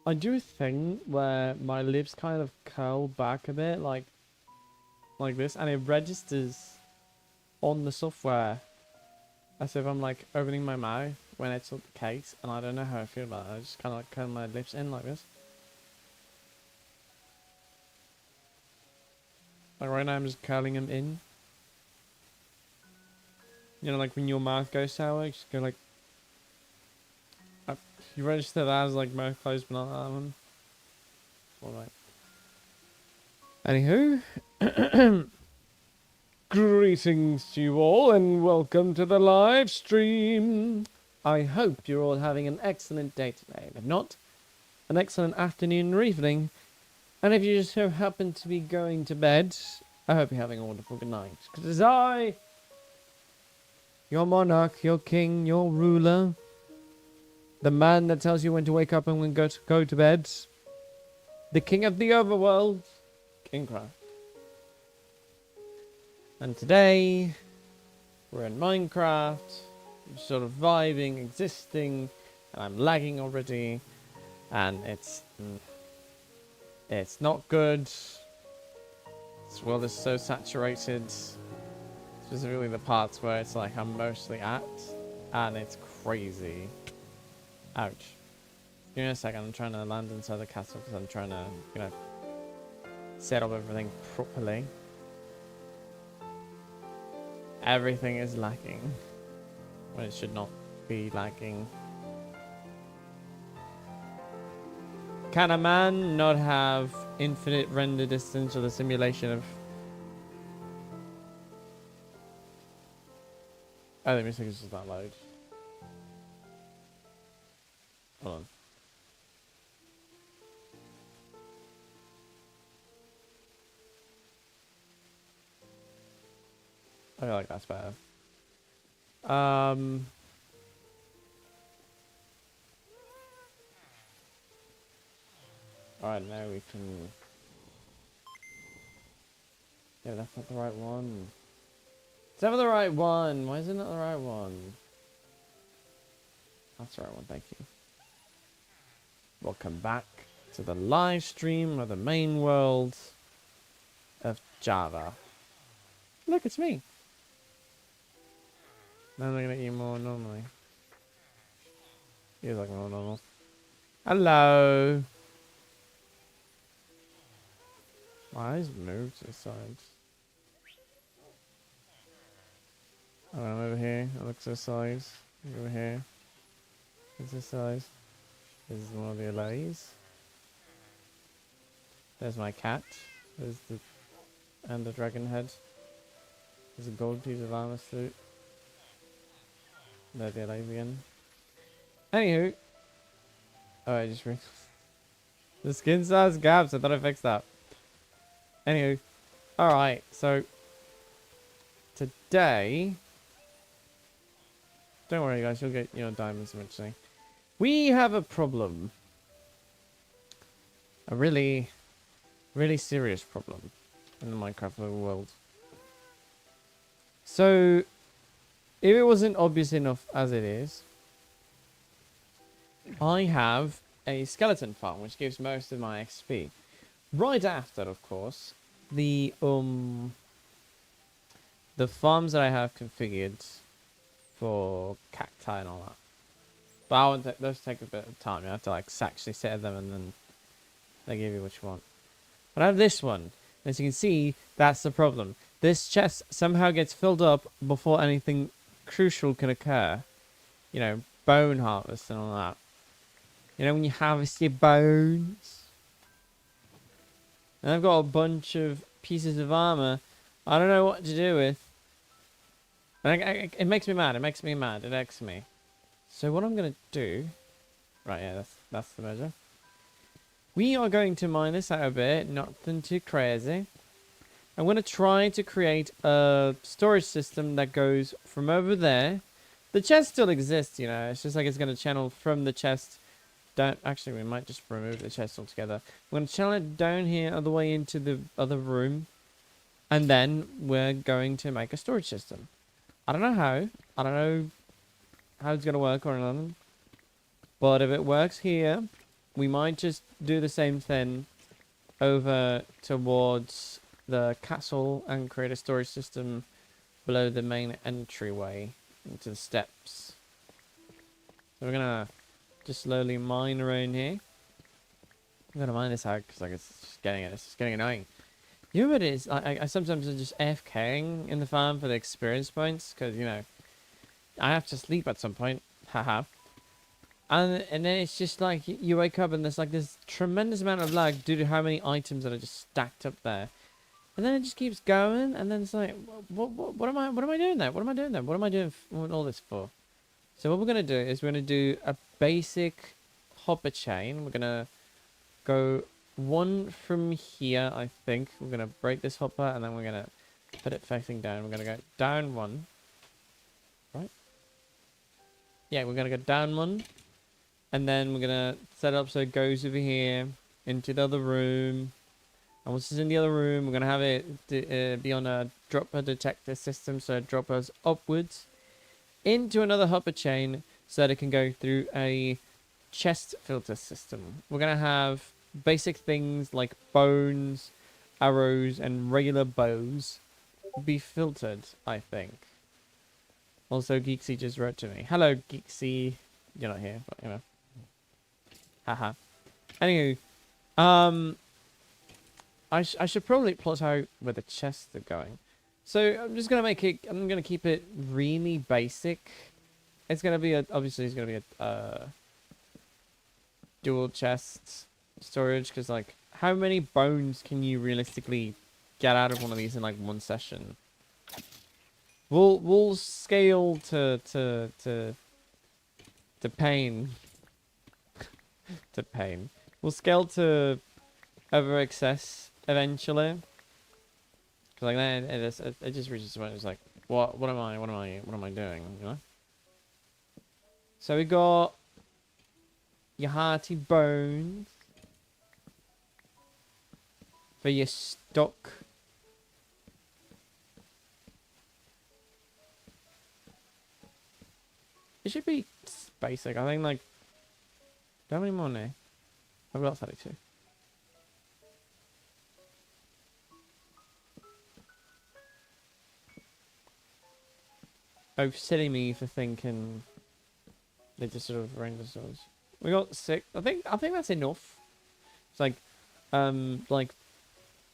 I do a thing where my lips kind of curl back a bit, like this, and it registers on the software as if I'm like opening my mouth when it's not the case, and I don't know how I feel about it. I just kind of like curl my lips in like this. Like right now I'm just curling them in. You know, like when your mouth goes sour, you just go like... you register that as like mouth closed, but not that one. Alright. Anywho, greetings to you all and welcome to the live stream. I hope you're all having an excellent day today. If not, an excellent afternoon or evening. And if you just so happen to be going to bed, I hope you're having a wonderful good night. Because as I, your monarch, your king, your ruler, the man that tells you when to wake up and when to go to bed, the king of the overworld, King Craft. And today, we're in Minecraft, sort of vibing, existing, and I'm lagging already, and it's not good. This world is so saturated, specifically the parts where it's like I'm mostly at, and it's crazy. Ouch. Give me a second, I'm trying to land inside the castle because I'm trying to, you know, set up everything properly. Everything is lagging when it should not be lagging. Can a man not have infinite render distance or the simulation of... oh, the music is just not loud. Hold on. I feel like that's better. Alright, now we can... yeah, that's not the right one. It's never the right one! Why is it not the right one? That's the right one, thank you. Welcome back to the live stream of the main world of Java. Look, it's me! Now I'm looking at you more normally. You look more normal. Hello! My eyes moved to the sides. Oh, I'm over here. I look to the sides. Over here. This is the size. This is one of the LAs. There's my cat. There's the... and the dragon head. There's a gold piece of armor suit. There the LAs again. Anywho. Oh, I just realized. The skin size gaps. I thought I fixed that. Anywho, alright, so today, don't worry guys, you'll get your diamonds eventually. We have a problem. A really, really serious problem in the Minecraft world. So, if it wasn't obvious enough as it is, I have a skeleton farm which gives most of my XP. Right after, of course, the farms that I have configured for cacti and all that. But I want those take a bit of time. You have to like actually set them, and then they give you what you want. But I have this one. As you can see, that's the problem. This chest somehow gets filled up before anything crucial can occur. You know, bone harvest and all that. You know, when you harvest your bones. And I've got a bunch of pieces of armor I don't know what to do with. And it makes me mad. It makes me mad. It irks me. So what I'm going to do... right, yeah, that's the measure. We are going to mine this out a bit. Nothing too crazy. I'm going to try to create a storage system that goes from over there. The chest still exists, you know. It's just like it's going to channel from the chest... down. Actually, we might just remove the chest altogether. We're going to channel it down here all the way into the other room. And then we're going to make a storage system. I don't know how. I don't know how it's going to work or anything. But if it works here, we might just do the same thing over towards the castle and create a storage system below the main entryway into the steps. So we're gonna just slowly mine around here. I'm gonna mine this out because like it's just getting annoying. You know what it is? I sometimes am just AFKing in the farm for the experience points because you know I have to sleep at some point. Haha. And then it's just like you wake up and there's like this tremendous amount of lag due to how many items that are just stacked up there. And then it just keeps going, and then it's like, what am I doing there? What am I doing there? What am I doing all this for? So what we're gonna do is we're gonna do a basic hopper chain. We're gonna go one from here, I think. We're gonna break this hopper, and then we're gonna put it facing down. We're gonna go down one, right? Yeah, we're gonna go down one, and then we're gonna set it up so it goes over here into the other room. And once it's in the other room, we're going to have it be on a dropper detector system. So it droppers upwards into another hopper chain so that it can go through a chest filter system. We're going to have basic things like bones, arrows, and regular bows be filtered, I think. Also, Geeksy just wrote to me. Hello, Geeksy. You're not here, but you know. Haha. Anywho, I should probably plot out where the chests are going. So I'm just gonna I'm gonna keep it really basic. It's gonna be obviously it's gonna be a dual chest storage because like how many bones can you realistically get out of one of these in like one session? We'll scale to pain. To pain. We'll scale to over excess eventually. Cause like then it just reaches a point. It's like what am I doing? You know. So we got your hearty bones for your stock. It should be basic. I think like how many more now? I've got 32. Oh, silly me for thinking they just sort of arranged themselves. We got 6. I think that's enough. It's like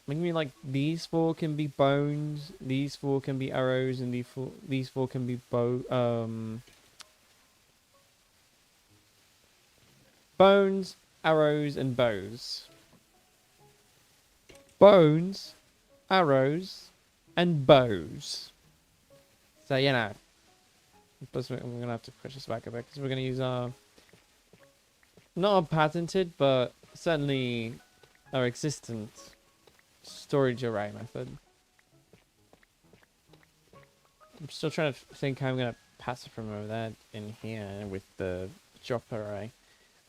maybe like these 4 can be bones, these 4 can be arrows, and these four can be bones, arrows, and bows. Bones, arrows, and bows. So you know. Plus, we're going to have to push this back a bit because we're going to use our... Not our patented, but certainly our existent storage array method. I'm still trying to think how I'm going to pass it from over there in here with the drop array.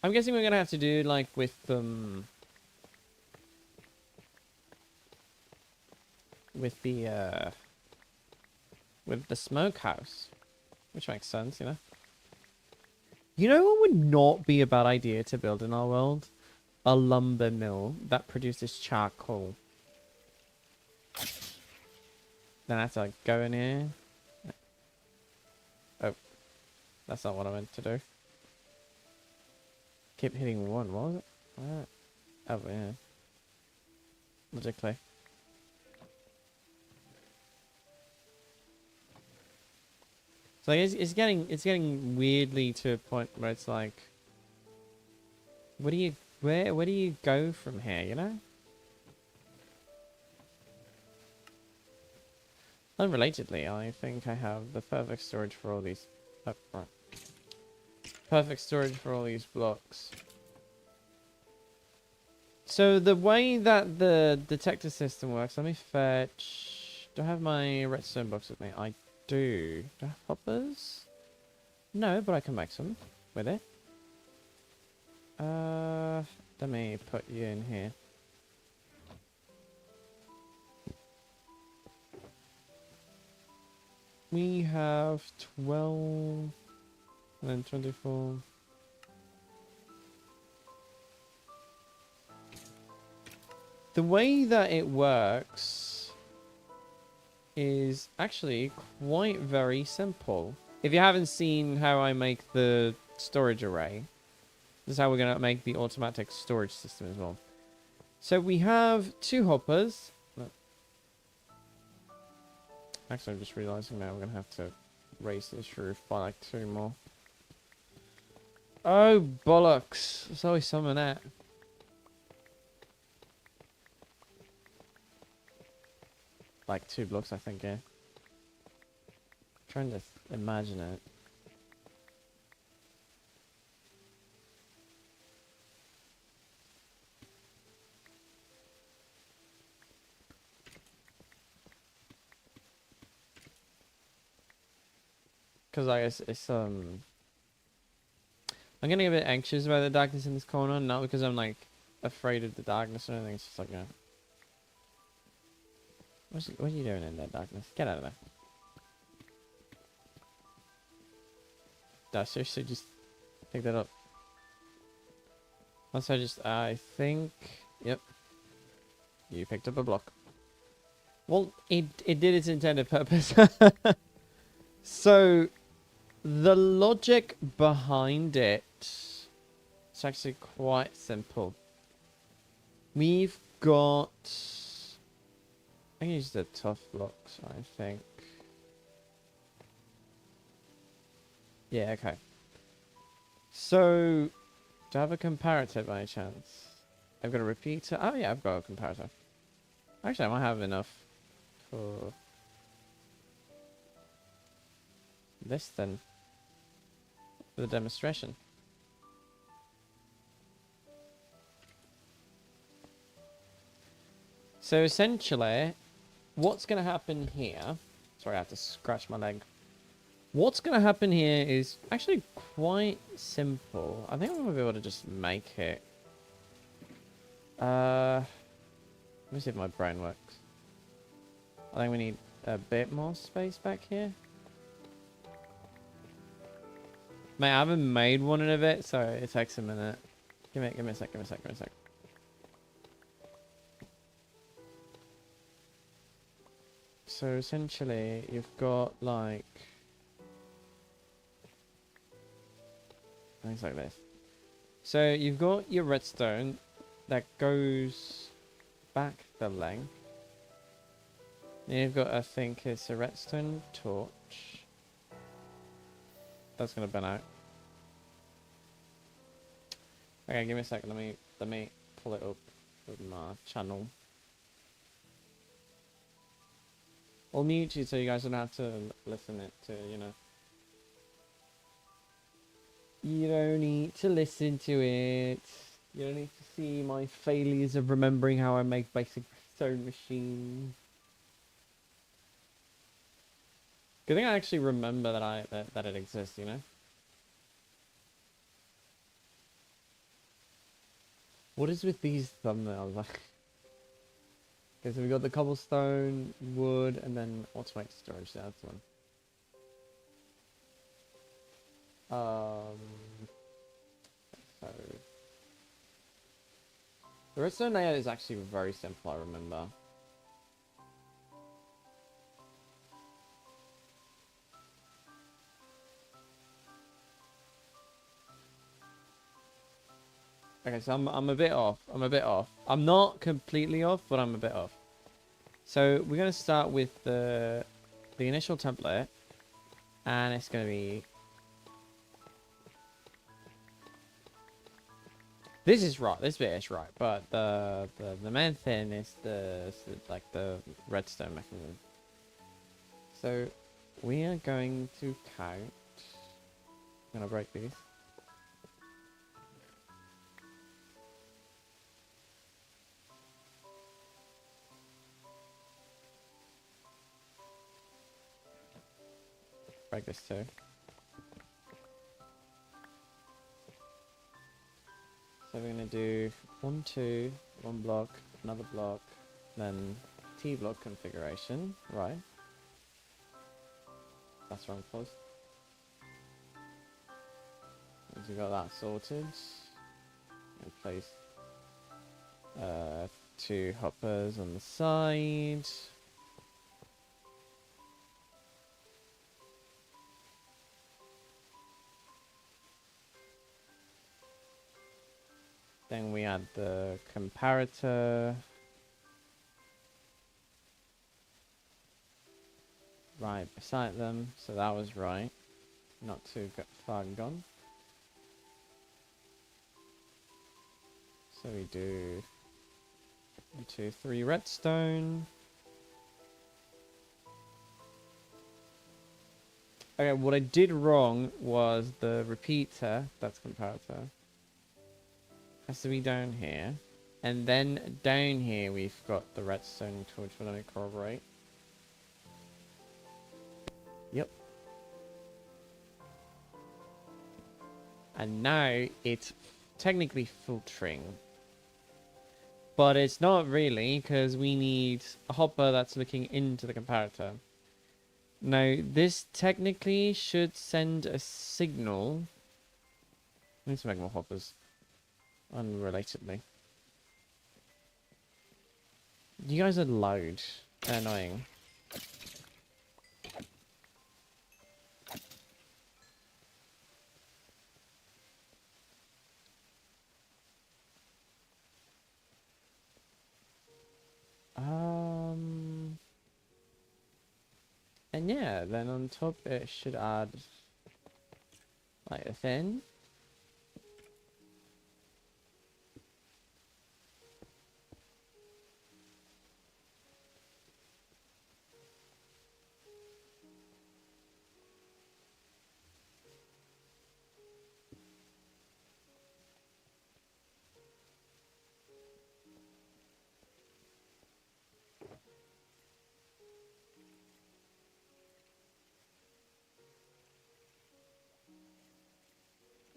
I'm guessing we're going to have to do like with with the smokehouse. Which makes sense, you know. You know what would not be a bad idea to build in our world? A lumber mill that produces charcoal. Then I have to like go in here. Oh. That's not what I meant to do. Keep hitting one, what was it? Oh yeah. Logically. So it's getting weirdly to a point where it's like, where do you go from here, you know? Unrelatedly, I think I have the perfect storage for all these. Oh, right. Perfect storage for all these blocks. So the way that the detector system works, let me fetch. Do I have my redstone box with me? I do. Do I have hoppers? No, but I can make some with it. Let me put you in here. We have 12 and then 24. The way that it works is actually quite very simple. If you haven't seen how I make the storage array, this is how we're going to make the automatic storage system as well. So we have 2 hoppers. Actually, I'm just realizing now we're going to have to raise this roof by like 2 more. Oh, bollocks. There's always some of that. Like 2 blocks, I think, yeah. Trying to imagine it. Because I guess it's I'm getting a bit anxious about the darkness in this corner, not because I'm like afraid of the darkness or anything. It's just like, you know, what are you doing in that darkness? Get out of there. No, seriously, just pick that up. Also, I think, yep, you picked up a block. Well, it did its intended purpose. So, the logic behind it is actually quite simple. We've got, I can use the tough blocks, I think. Yeah, okay. So, do I have a comparator by any chance? I've got a repeater. Oh yeah, I've got a comparator. Actually, I might have enough for this then. For the demonstration. So essentially, what's going to happen here... Sorry, I have to scratch my leg. What's going to happen here is actually quite simple. I think I'm going to be able to just make it. Let me see if my brain works. I think we need a bit more space back here. Mate, I haven't made one in a bit, so it takes a minute. Give me a sec. So essentially, you've got like things like this. So you've got your redstone that goes back the length. Then you've got, I think it's a redstone torch. That's gonna burn out. Okay, give me a second. Let me pull it up with my channel. I'll mute you so you guys don't have to listen it to, you know. You don't need to listen to it. You don't need to see my failures of remembering how I make basic stone machines. Good thing I actually remember that it exists, you know. What is with these thumbnails? Like, okay, so we got the cobblestone, wood, and then automated storage. That's one. So the redstone layout is actually very simple. I remember. Okay, so I'm a bit off. I'm not completely off, but I'm a bit off. So we're gonna start with the initial template, and it's gonna be. This is right. This bit is right, but the main thing is the redstone mechanism. So we are going to count. I'm gonna break these. Break this too. So we're gonna do 1, 2, 1 block, another block, then T block configuration, right? That's wrong close. Once we got that sorted, and place 2 hoppers on the side. Then we add the comparator. Right beside them, so that was right. Not too far gone. So we do 1, 2, 3 redstone. Okay, what I did wrong was the repeater, that's comparator, has to be down here. And then down here we've got the redstone torch, let me corroborate. Yep. And now it's technically filtering. But it's not really, because we need a hopper that's looking into the comparator. Now, this technically should send a signal. I need to make more hoppers. Unrelatedly. You guys are loud. They're annoying. And yeah, then on top it should add like a thing.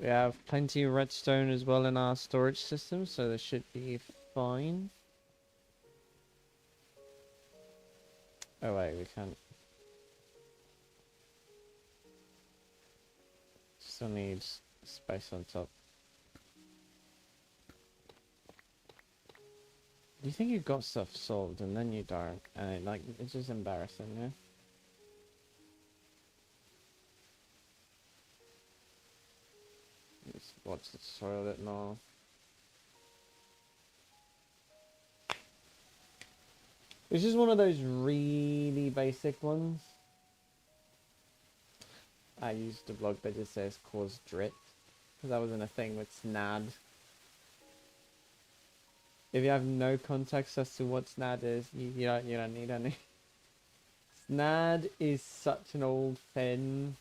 We have plenty of redstone as well in our storage system, so this should be fine. Oh wait, we can't. Still needs space on top. You think you got stuff solved and then you don't, and it's just embarrassing, yeah? Let's watch the tutorial a bit more. It's just one of those really basic ones. I used a blog that just says cause drift, because that wasn't a thing with SNAD. If you have no context as to what SNAD is, you don't need any. SNAD is such an old thing.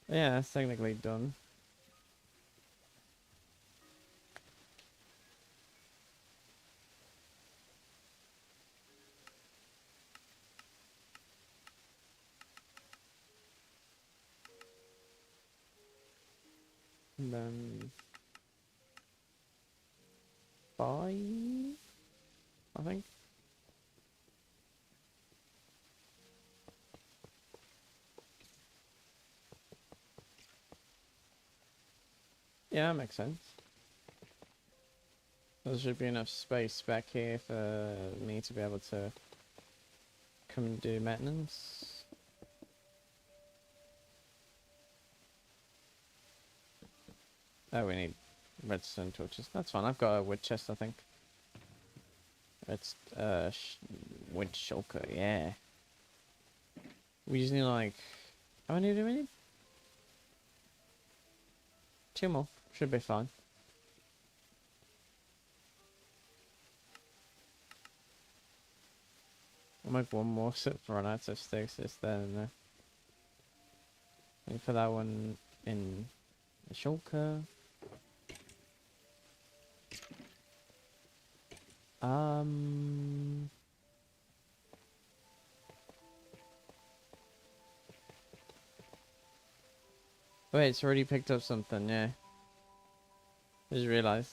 Yeah, it's technically done. And then 5, I think. Yeah, that makes sense. There should be enough space back here for me to be able to come and do maintenance. Oh, we need redstone torches. That's fine. I've got a wood chest, I think. It's wood shulker, yeah. We just need like, how many do we need? 2 more. Should be fine. I'll make 1 more so for run out of sticks. It's there and there. And put that one in the shulker. Wait, it's already picked up something, yeah. Just realized.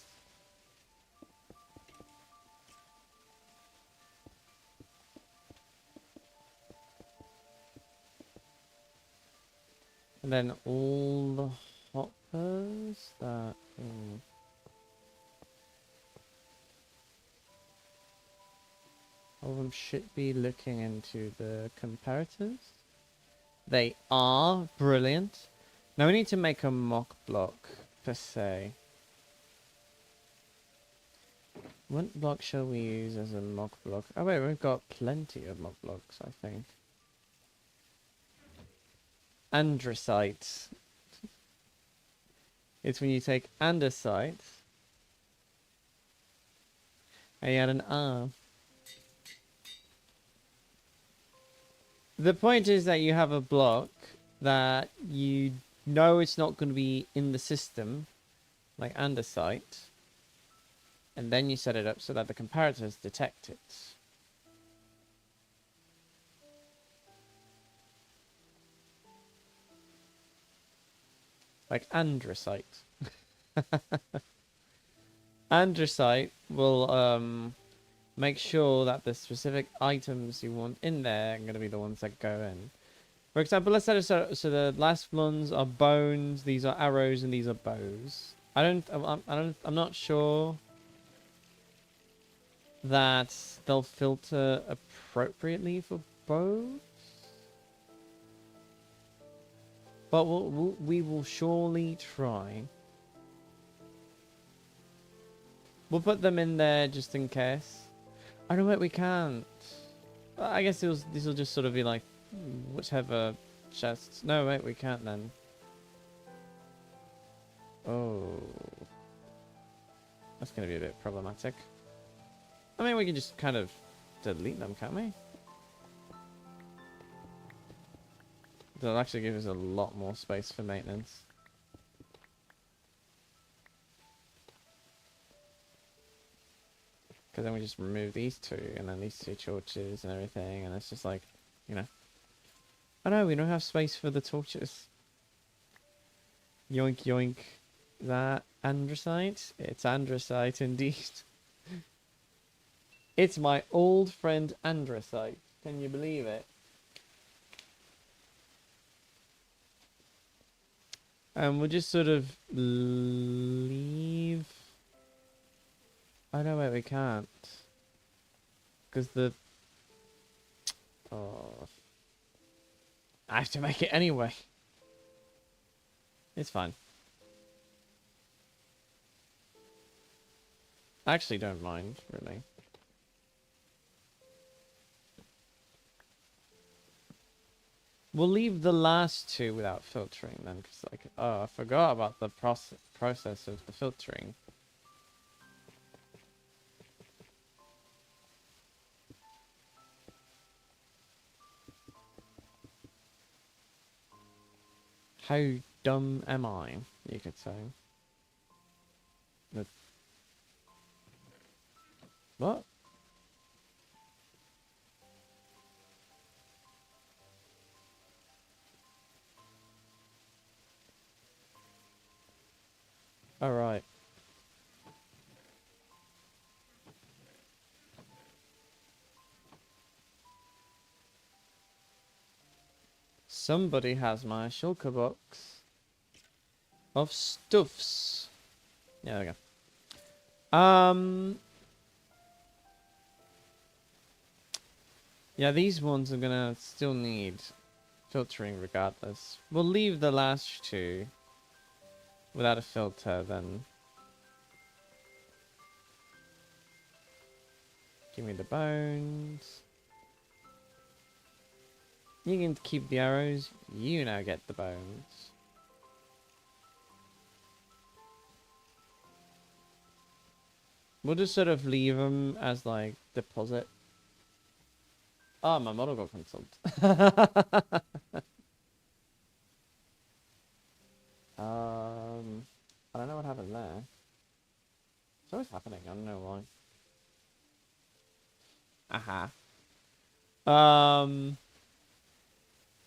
And then all the hoppers that... All of them should be looking into the comparators. They are brilliant. Now we need to make a mock block per se. What block shall we use as a mock block? Oh wait, we've got plenty of mock blocks, I think. Andesite. It's when you take andesite and you add an R. The point is that you have a block that you know it's not going to be in the system, like andesite, and then you set it up so that the comparators detect it. Like andesite. Andesite will make sure that the specific items you want in there are going to be the ones that go in. For example, let's set it so the last ones are bones, these are arrows, and these are bows. I'm not sure that they'll filter appropriately for bows, but we will surely try. We'll put them in there just in case. Oh no, wait, we can't. I guess these will just sort of be like whichever chests. No, wait, we can't then. Oh, that's gonna be a bit problematic. I mean, we can just kind of delete them, can't we? That'll actually give us a lot more space for maintenance. Because then we just remove these two, and then these two torches and everything, and it's just like, you know. Oh no, we don't have space for the torches. Yoink yoink. Is that andesite? It's andesite indeed. It's my old friend andesite. Can you believe it? And we'll just sort of leave. Oh no, wait, we can't. Because the... Oh. I have to make it anyway. It's fine. I actually don't mind, really. We'll leave the last two without filtering then, because like, oh, I forgot about the process of the filtering. How dumb am I, you could say. What? All right. Somebody has my shulker box of stuffs. Yeah, there we go. Yeah, these ones are gonna still need filtering regardless. We'll leave the last two without a filter then. Give me the bones. You can keep the arrows. You now get the bones. We'll just sort of leave them as like deposit. Oh, my model got cancelled. I don't know what happened there. It's always happening. I don't know why. Aha.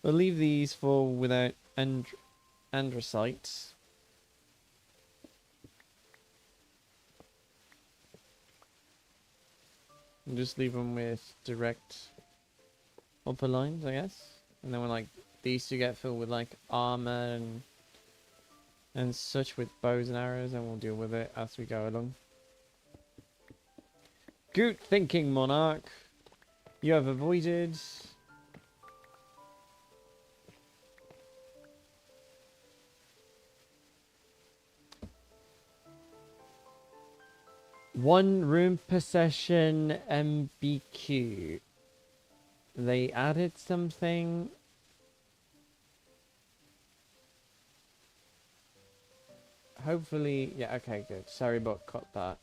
We'll leave these for without andesite. And just leave them with direct upper lines, I guess. And then when like these two get filled with like armor and such with bows and arrows, and we'll deal with it as we go along. Good thinking, Monarch. You have avoided. One room per session MBQ. They added something. Hopefully, yeah, okay, good. Sorry, but cut that.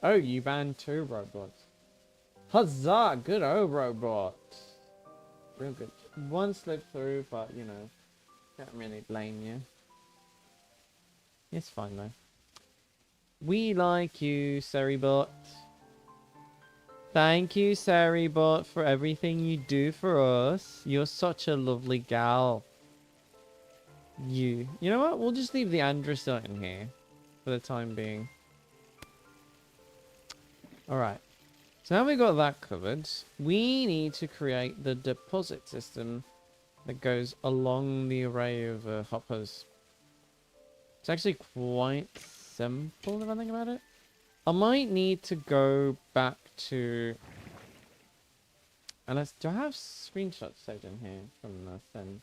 Oh, you banned 2 robots. Huzzah! Good old robot. Real good. One slipped through, but you know, can't really blame you. It's fine though. We like you, Seribot. Thank you, Seribot, for everything you do for us. You're such a lovely gal. You know what? We'll just leave the androcyte in here for the time being. Alright. So now we got that covered. We need to create the deposit system that goes along the array of hoppers. It's actually quite simple if I think about it. I might need to go back to... Unless, do I have screenshots saved in here from then?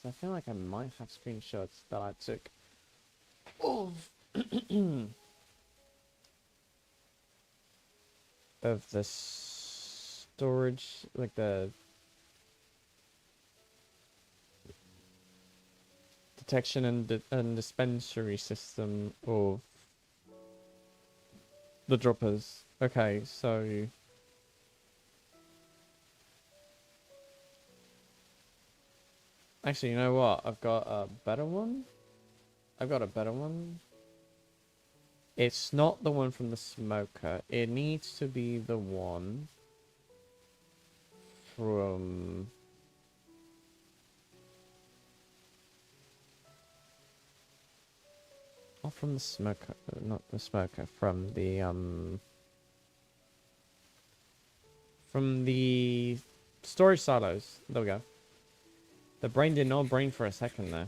So I feel like I might have screenshots that I took of of the storage, like the detection and dispensary system of the droppers. Okay, so actually, you know what? I've got a better one. It's not the one from the smoker. It needs to be the one from... Oh, from the smoker. Not the smoker. From the storage silos. There we go. The brain did not brain for a second there.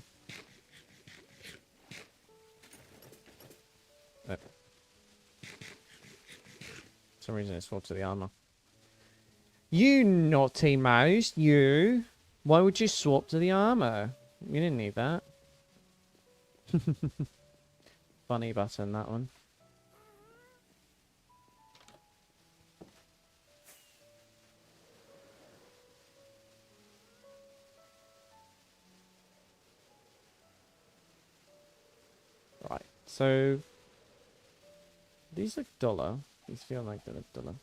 For some reason it swapped to the armor. You naughty mouse, you! Why would you swap to the armor? You didn't need that. Funny button, that one. Right, so... These look duller. These feel like they look duller.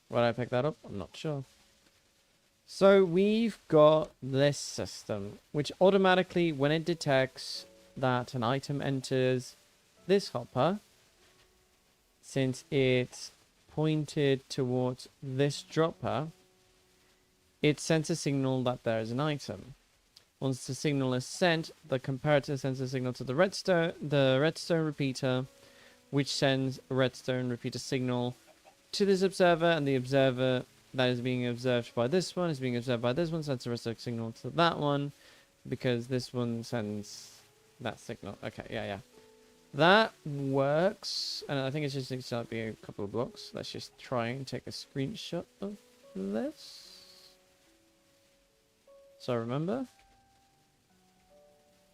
Why did I pick that up? I'm not sure. So we've got this system, which automatically, when it detects that an item enters this hopper, since it's pointed towards this dropper, it sends a signal that there is an item. Once the signal is sent, the comparator sends a signal to the redstone repeater, which sends a redstone repeater signal to this observer, and the observer that is being observed by this one is being observed by this one, sends a redstone signal to that one, because this one sends that signal. Okay, yeah. That works, and I think it just needs to be a couple of blocks. Let's just try and take a screenshot of this. So remember.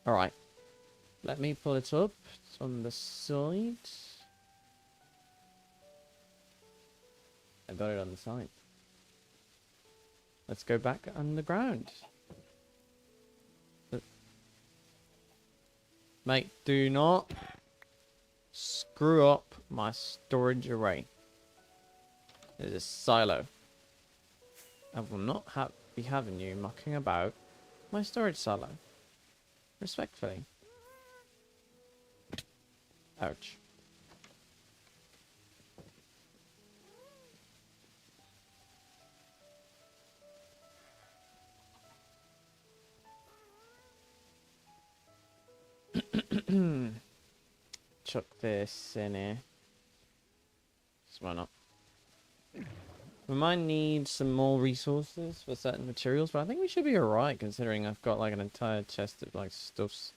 Alright. Let me pull it up. It's on the side. I got it on the side. Let's go back underground. Mate, do not screw up my storage array. There's a silo. I will not be having you mucking about my storage silo. Respectfully. Ouch. chuck this in here. So why not? We might need some more resources for certain materials, but I think we should be alright considering I've got like an entire chest of like stuffs.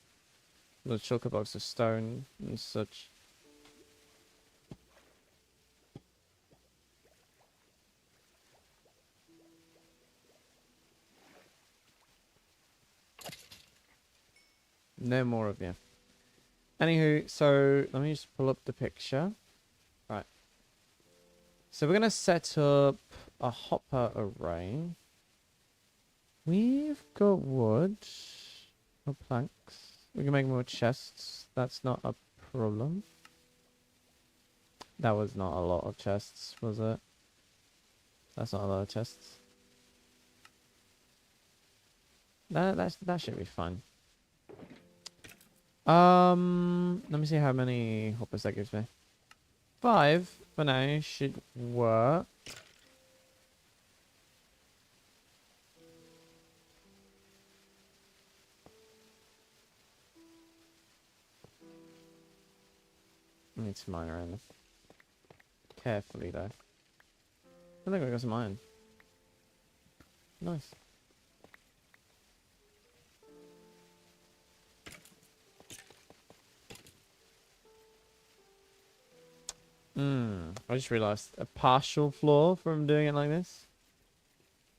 The choker box of stone and such. No more of you. Anywho, so let me just pull up the picture. Right. So we're gonna set up a hopper array. We've got wood or planks. We can make more chests. That's not a problem. That was not a lot of chests, was it? That's not a lot of chests. That should be fine. Let me see how many hoppers that gives me. 5 for now should work. I need some iron around this. Carefully though. I think I got some iron. Nice. I just realised a partial flaw from doing it like this.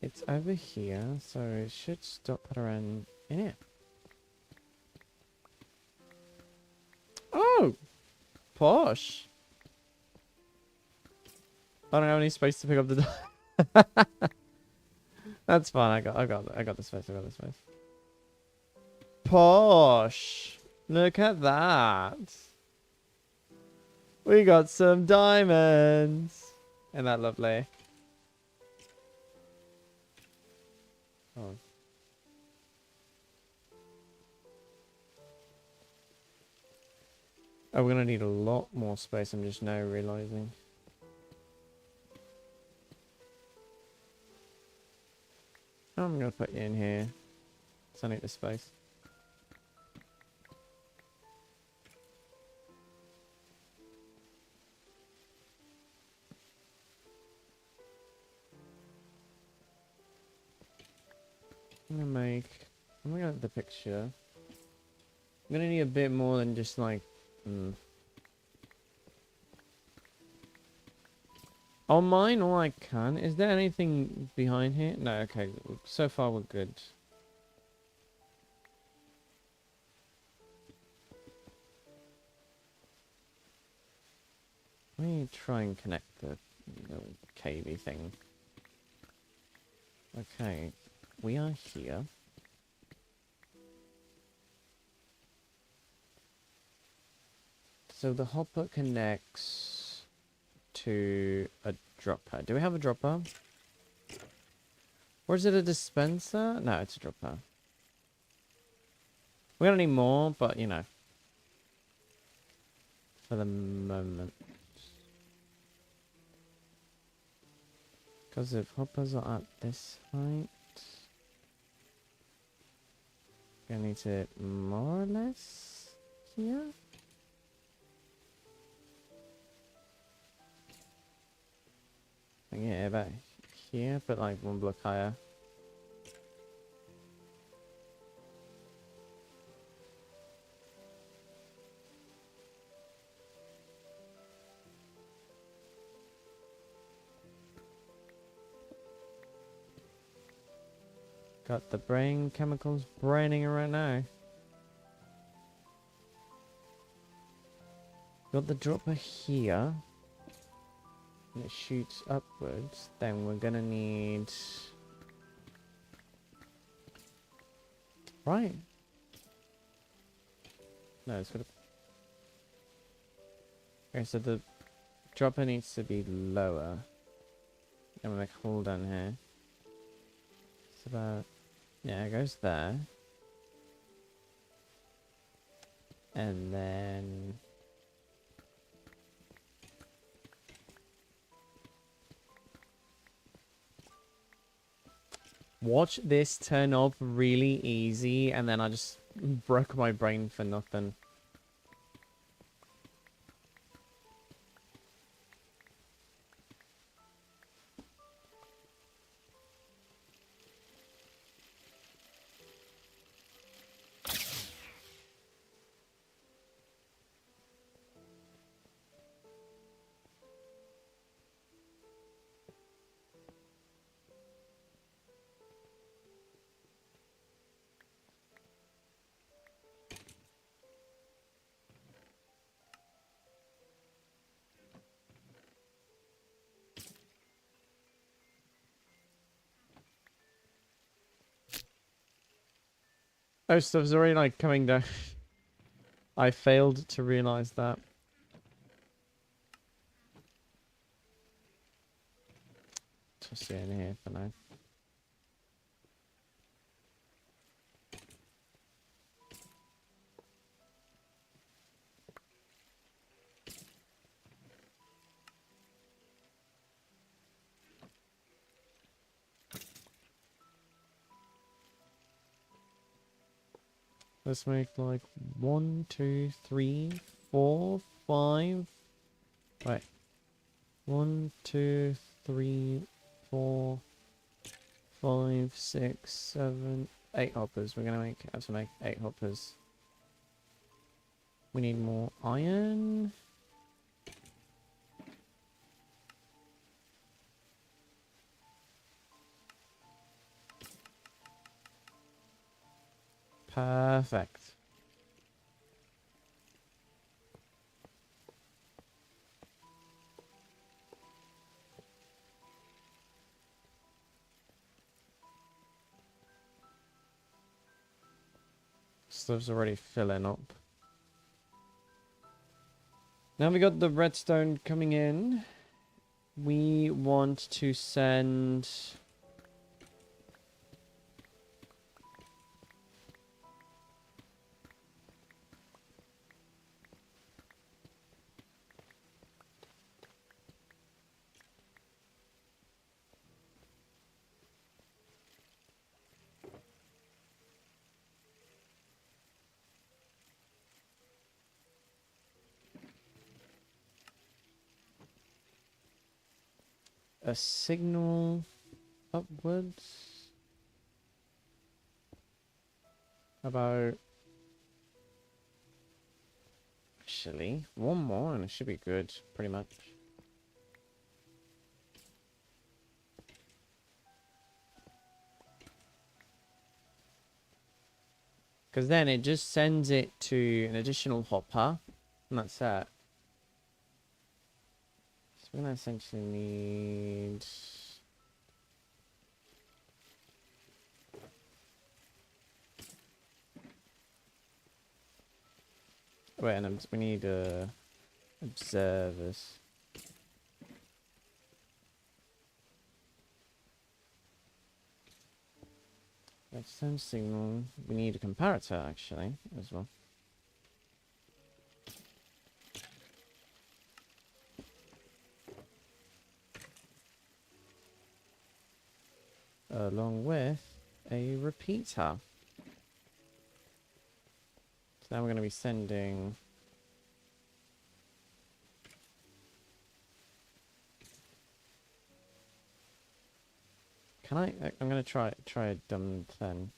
It's over here, so it should stop it around in here. Oh! Posh! I don't have any space to pick up the That's fine, I got the space, I got the space. Posh! Look at that! We got some diamonds! Isn't that lovely? Oh. Oh, we're gonna need a lot more space, I'm just now realizing. I'm gonna put you in here. So I need the space. I'm gonna get the picture. I'm gonna need a bit more than just like I'll mine all I can. Is there anything behind here? No, okay. So far we're good. Let me try and connect the little cavey thing. Okay. We are here. So the hopper connects to a dropper. Do we have a dropper? Or is it a dispenser? No, it's a dropper. We're gonna need more, but you know. For the moment. Because if hoppers are at this height, gonna need it more or less here. Yeah, about here, but like one block higher. Got the brain chemicals braining right now. Got the dropper here. And it shoots upwards. Then we're gonna need... Right. No, it's gonna... Okay, so the dropper needs to be lower. And we'll make a hole down here. It's about... Yeah, it goes there. And then... Watch this turn off really easy, and then I just broke my brain for nothing. Oh, stuff's already like coming down. I failed to realize that. Toss it in here for now. Let's make like 1, 2, 3, 4, 5. Wait. 1, 2, 3, 4, 5, 6, 7, 8 hoppers. We're gonna have to make 8 hoppers. We need more iron. Perfect. Stuff's already filling up. Now we got the redstone coming in. We want to send... a signal upwards. About... Actually, one more and it should be good, pretty much. Because then it just sends it to an additional hopper, and that's it. So we're going to essentially need... Wait, and we need observers. Redstone signal. We need a comparator, actually, as well. Along with a repeater. So now we're going to be sending... Can I'm going to try a dumb thing.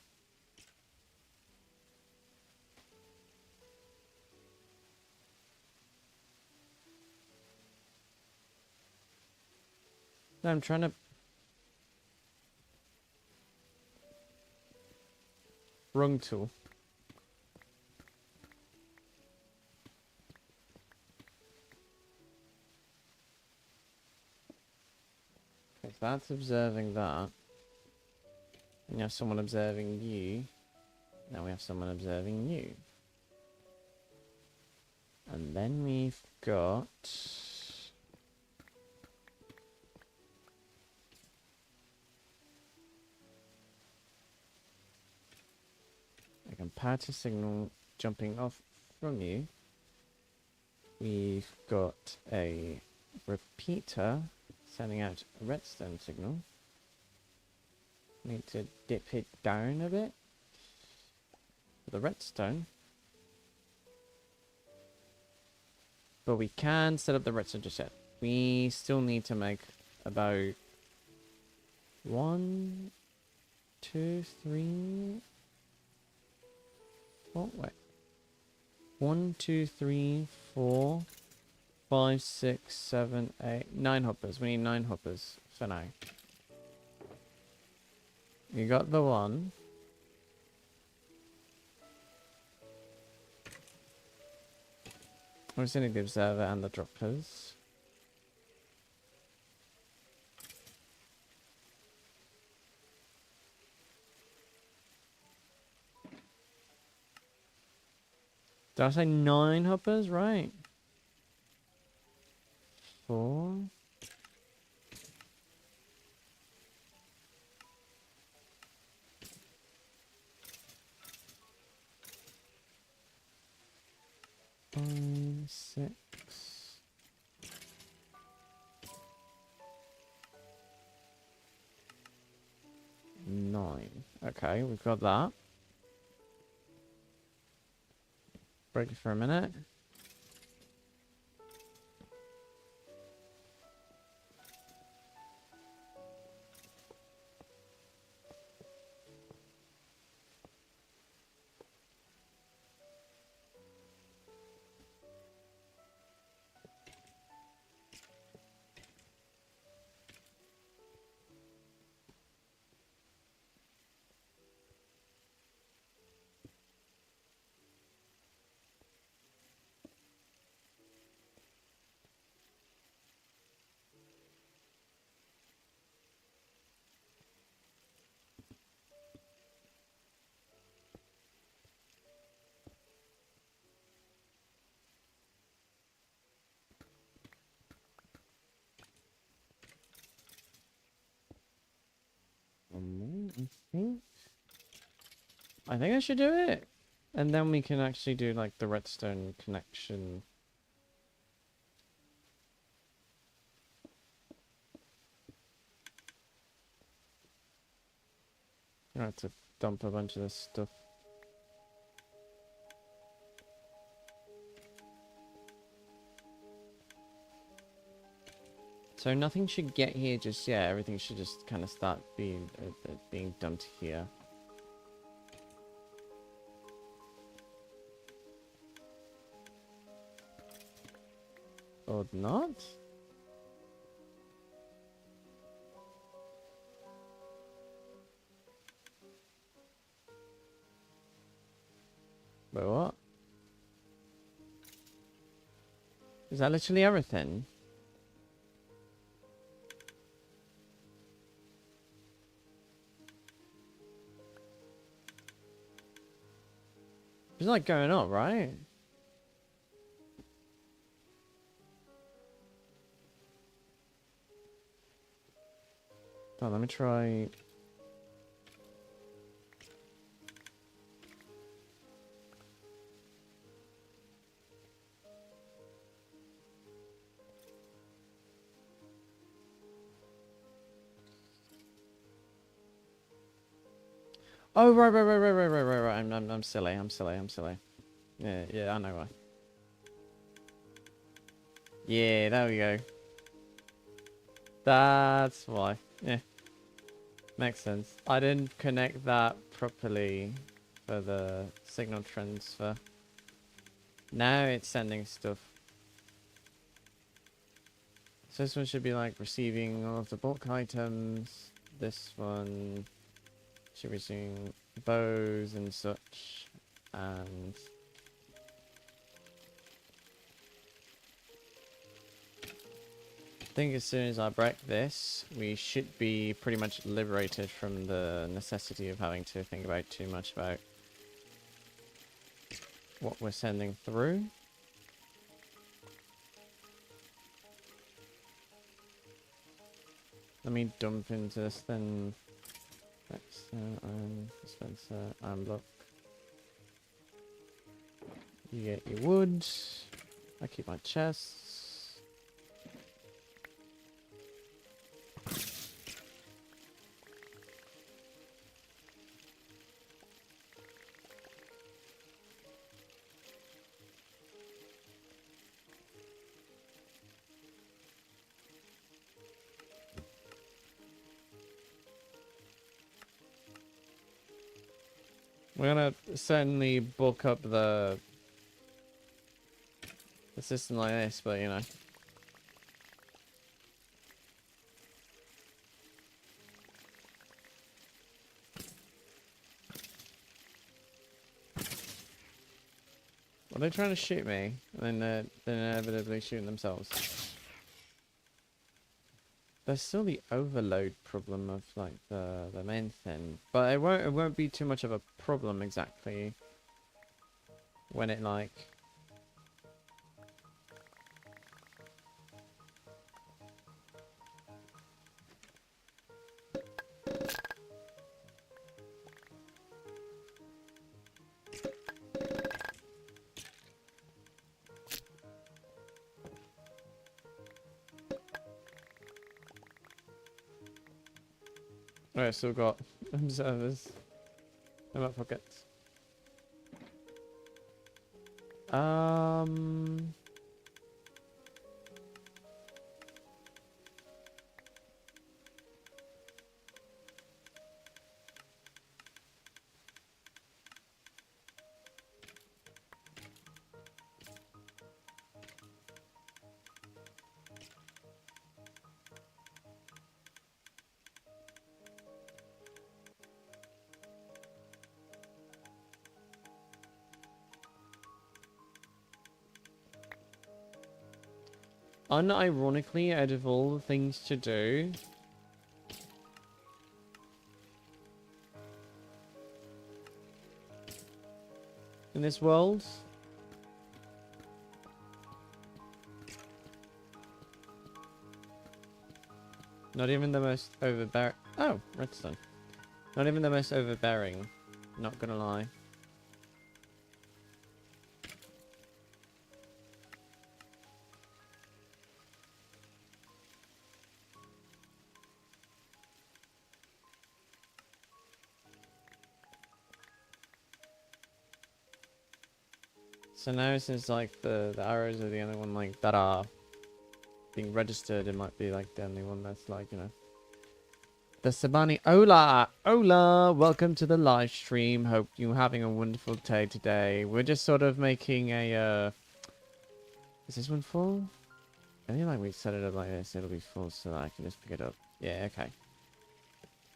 No, I'm trying to... Wrong tool. Okay, so that's observing that. And you have someone observing you. Now we have someone observing you. And then we've got... a comparator signal jumping off from you. We've got a repeater sending out a redstone signal. Need to dip it down a bit for the redstone. But we can set up the redstone just yet. We still need to make about 1, 2, 3... Oh, wait. 1, 2, 3, 4, 5, 6, 7, 8, 9 hoppers. We need 9 hoppers for now. You got the one. We're sending the observer and the droppers. Did I say 9 hoppers? Right. 4. Five, 6. 9. Okay, we've got that. Break it for a minute. I think I should do it. And then we can actually do like the redstone connection. I have to dump a bunch of this stuff. So nothing should get here just yet. Everything should just kind of start being dumped here. Or not? But what? Is that literally everything? It's not going up, right? Oh, let me try. Oh, right. I'm silly. Yeah, I know why. Yeah, there we go. That's why. Yeah. Makes sense. I didn't connect that properly for the signal transfer. Now it's sending stuff. So this one should be like receiving all of the bulk items. This one should be receiving bows and such. And I think as soon as I break this, we should be pretty much liberated from the necessity of having to think about too much about what we're sending through. Let me dump into this then. Iron dispenser, iron block. You get your wood. I keep my chests. We're gonna certainly bulk up the system like this, but you know. Are they trying to shoot me? And then they're inevitably shooting themselves. There's still the overload problem of like the main thing, but it won't be too much of a problem exactly. when it like... Oh, I still got observers in my pockets. Unironically, out of all the things to do, in this world, not even the most overbearing... Oh, redstone. Not even the most overbearing, not gonna lie. So now since like the arrows are the only one like that are being registered, it might be like the only one that's like, you know. The Sabani Hola! Hola! Welcome to the live stream. Hope you're having a wonderful day today. We're just sort of making a is this one full? I think like we set it up like this, it'll be full so that I can just pick it up. Yeah, okay.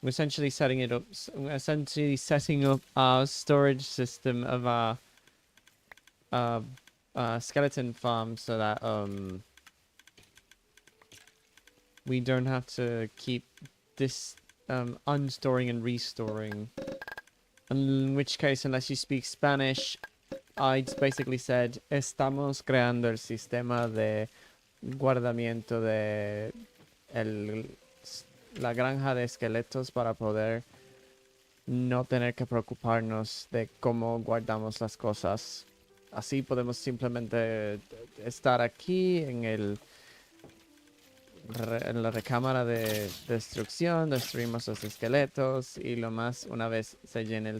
We're essentially setting it up, essentially setting up our storage system of our skeleton farm so that we don't have to keep this unstoring and restoring. In which case, unless you speak Spanish, I basically said estamos creando el sistema de guardamiento de la granja de esqueletos para poder no tener que preocuparnos de cómo guardamos las cosas. Así podemos simplemente estar aquí en la recámara de destrucción, destruimos los esqueletos y lo más, una vez se llene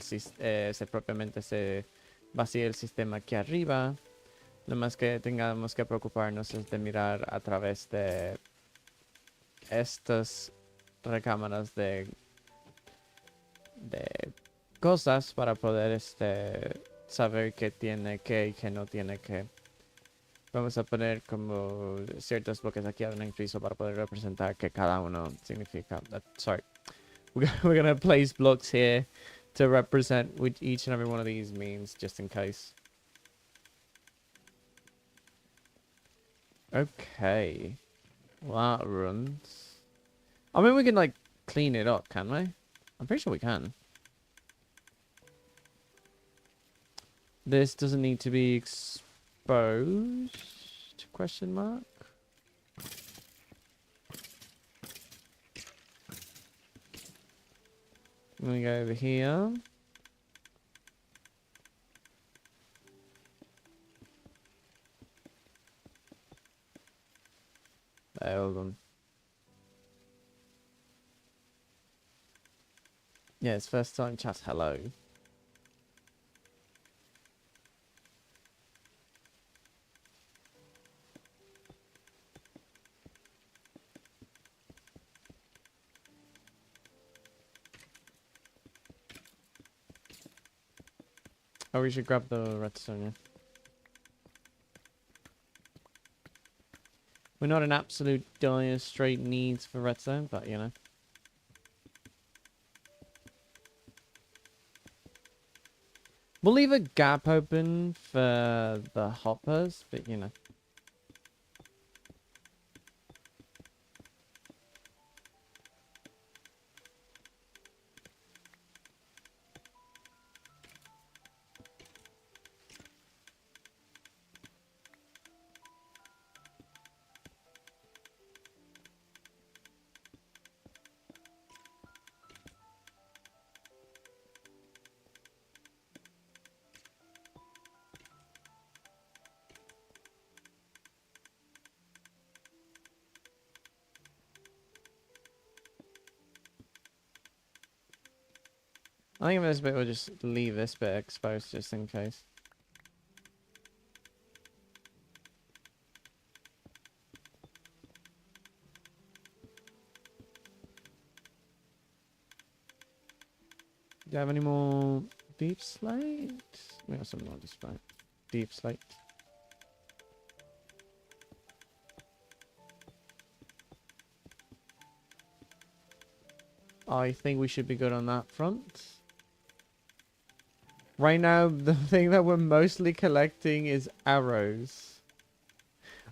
propiamente se vacía el sistema aquí arriba, lo más que tengamos que preocuparnos es de mirar a través de estas recámaras de cosas para poder saber qué tiene qué y qué no tiene qué. Vamos a poner como ciertos bloques aquí en el piso para poder representar que cada uno significa. Sorry. We're gonna place blocks here to represent what each and every one of these means, just in case. Okay. Well, that runs. I mean, we can, like, clean it up, can we? I'm pretty sure we can. This doesn't need to be exposed? Question mark? I'm gonna go over here. Hold on. Yeah, it's first time chat. Hello. Oh, we should grab the redstone, yeah. We're not in absolute dire straight needs for redstone, but you know. We'll leave a gap open for the hoppers, but you know. I think this bit we'll just leave this bit exposed just in case. Do you have any more deep slate? We have some more deep slate. I think we should be good on that front. Right now, the thing that we're mostly collecting is arrows.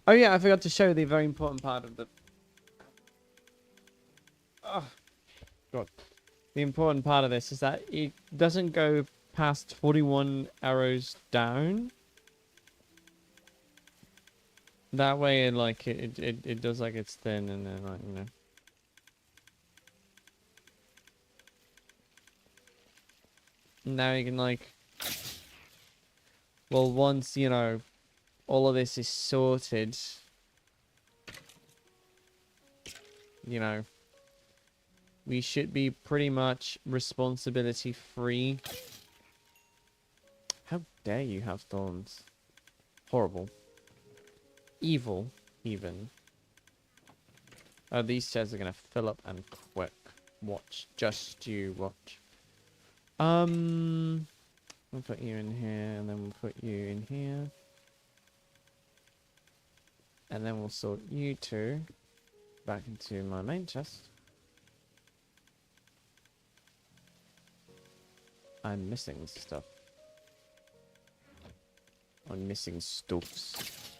Oh yeah, I forgot to show the very important part of the... Oh, God. The important part of this is that it doesn't go past 41 arrows down. That way, like, it does like it's thin and then, like, you know. Now you can, like... Well, once, you know, all of this is sorted... You know... We should be pretty much responsibility free. How dare you have thorns? Horrible. Evil, even. Oh, these chairs are gonna fill up and quick. Watch. Just you watch. We'll put you in here, and then we'll put you in here. And then we'll sort you two back into my main chest. I'm missing stuff. I'm missing stuffs.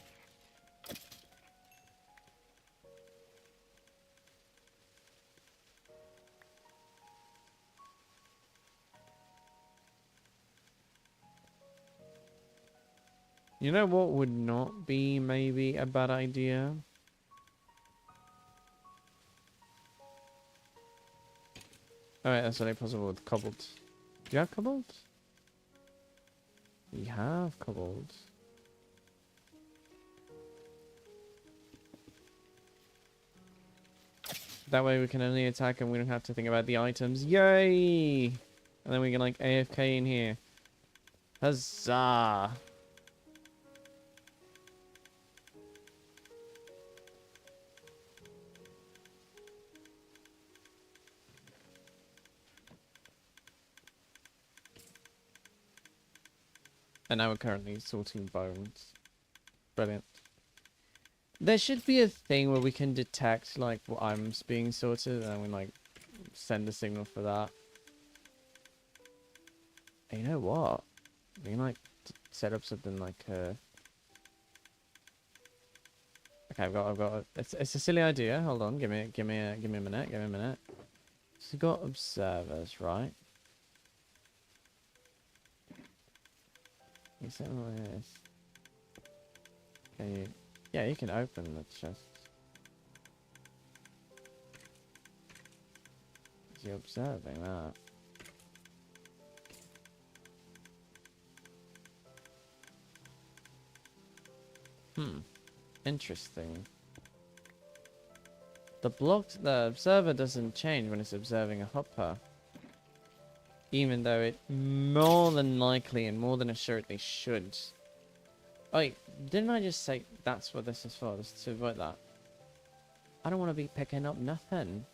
You know what would not be maybe a bad idea? Alright, that's only possible with cobbled. Do you have cobbled? We have cobbled. That way we can only attack and we don't have to think about the items. Yay! And then we can like AFK in here. Huzzah! And now we're currently sorting bones. Brilliant. There should be a thing where we can detect like what items being sorted and we like send a signal for that. And you know what? We can like set up something like okay, I've got it's a silly idea. Hold on, give me a minute. So we got observers, right? Something like this. Can you? Yeah, you can open the chest. You're observing that. Interesting. The observer doesn't change when it's observing a hopper. Even though it more than likely and more than assuredly should. Oh, wait, didn't I just say that's what this is for? This is to avoid that. I don't want to be picking up nothing.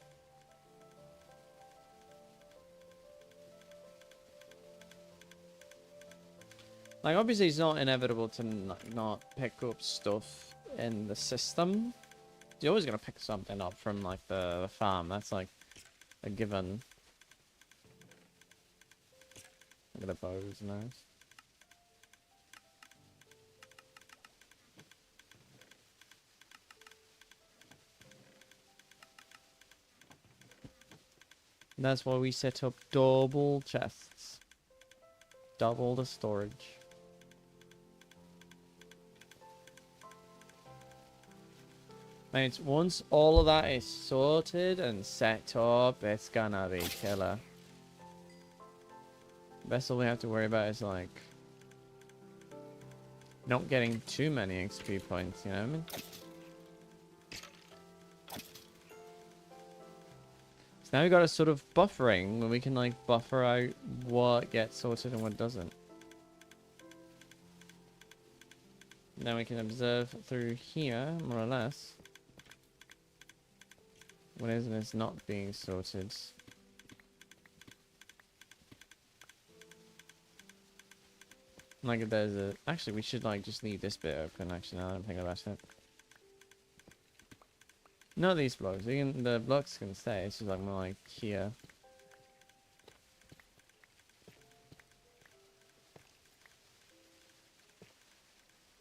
Like, obviously it's not inevitable to not pick up stuff in the system. You're always going to pick something up from, like, the farm. That's, like, a given. Look at the bows, nice. That's why we set up double chests. Double the storage. Mate, once all of that is sorted and set up, it's gonna be killer. Best all we have to worry about is like not getting too many XP points, you know what I mean? Now we got a sort of buffering where we can like buffer out what gets sorted and what doesn't. Then we can observe through here, more or less, what is and is not being sorted. Like if there's a... Actually, we should like just leave this bit open, actually, now that I'm thinking about it. Not these blocks. The blocks can stay. It's just like more like here.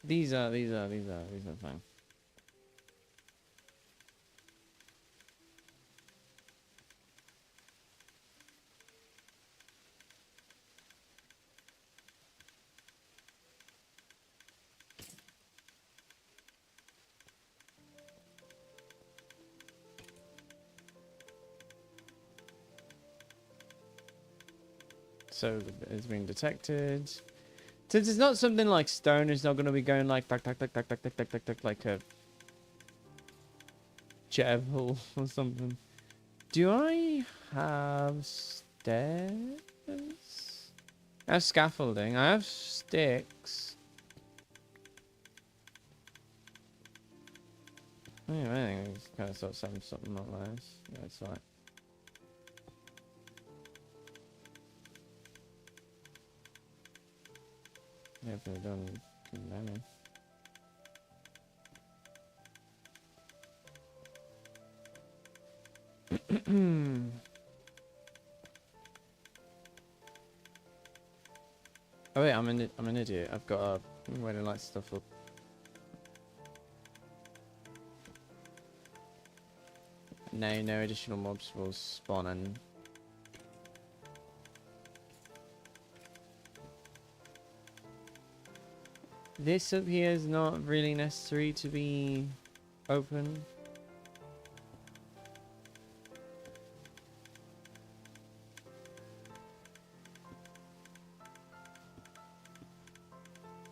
These are fine. So it's been detected. Since it's not something like stone, it's not going to be going like tack tack tack tack tack tack tack tack tack like a javel or something. Do I have stairs? I have scaffolding. I have sticks. Yeah, I think it's kind of sort of something like this. Yeah, it's like. Yeah, if they're done condemning. Oh wait, I'm an idiot. I've got a way to light stuff up. No additional mobs will spawn in. This up here is not really necessary to be open.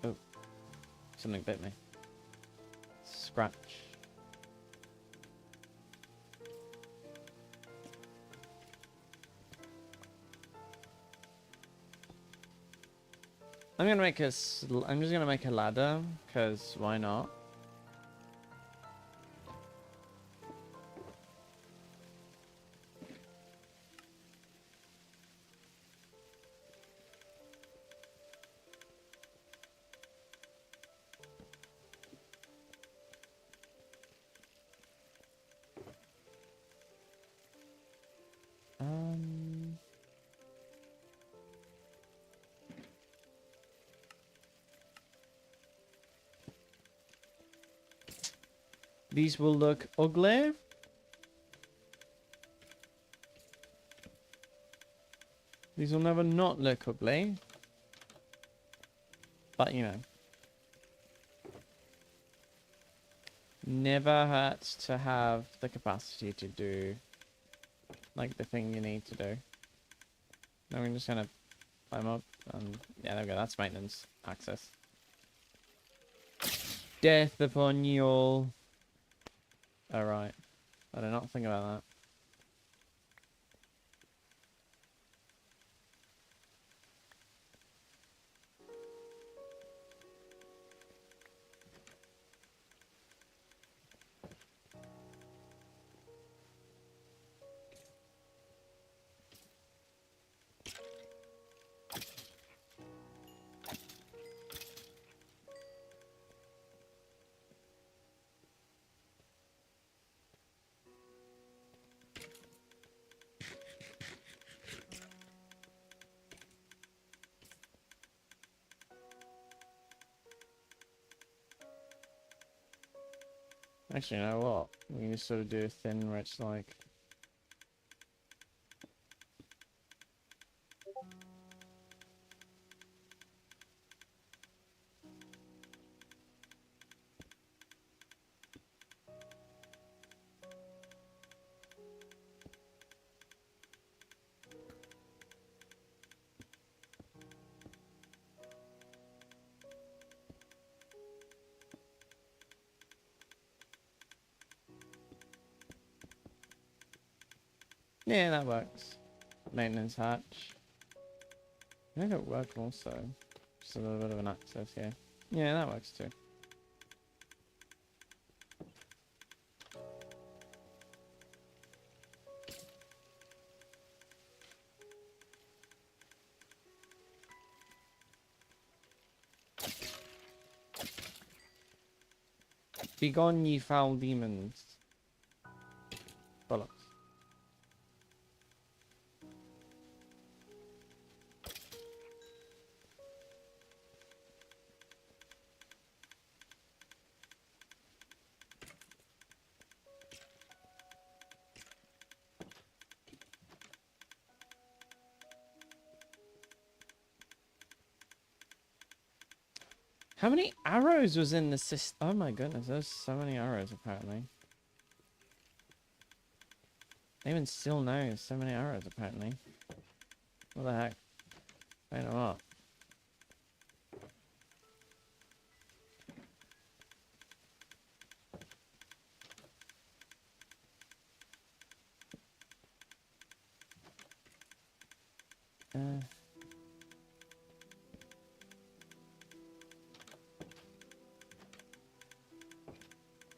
Oh, something bit me. Scratch. I'm just gonna make a ladder, cause why not? These will look ugly. These will never not look ugly. But, you know. Never hurts to have the capacity to do, like, the thing you need to do. Now we're just gonna climb up, and yeah, there we go. That's maintenance access. Death upon you all. Alright. I did not think about that. Actually, you know what? We can just sort of do a thin where it's like... Yeah, that works. Maintenance hatch. Make it work also. Just a little bit of an access here. Yeah, that works too. Begone, ye foul demons. Bollocks. How many arrows was in the system? Oh my goodness, there's so many arrows apparently. Even still knows so many arrows apparently. What the heck? I don't know what.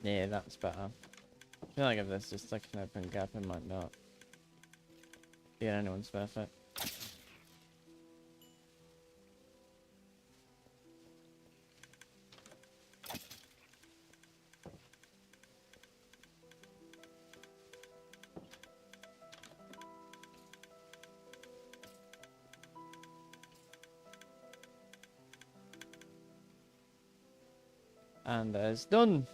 Yeah, that's better. I feel like if there's just like an open gap, it might not be at anyone's benefit. And there's done.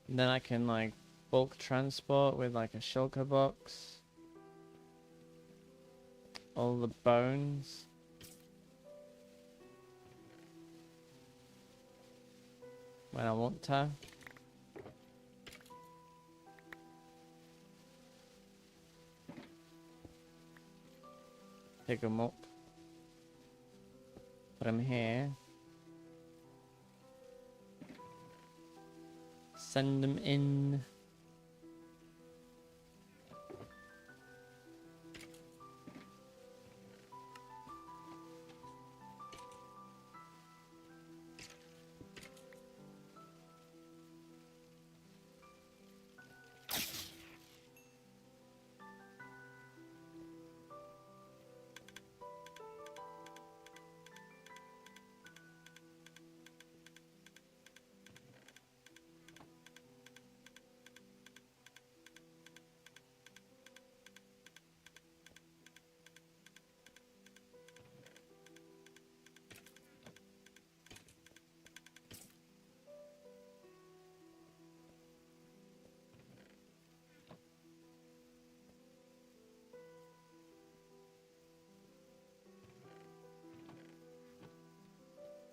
And then I can like bulk transport with like a shulker box. All the bones. When I want to. Pick them up. Put them here. Send them in.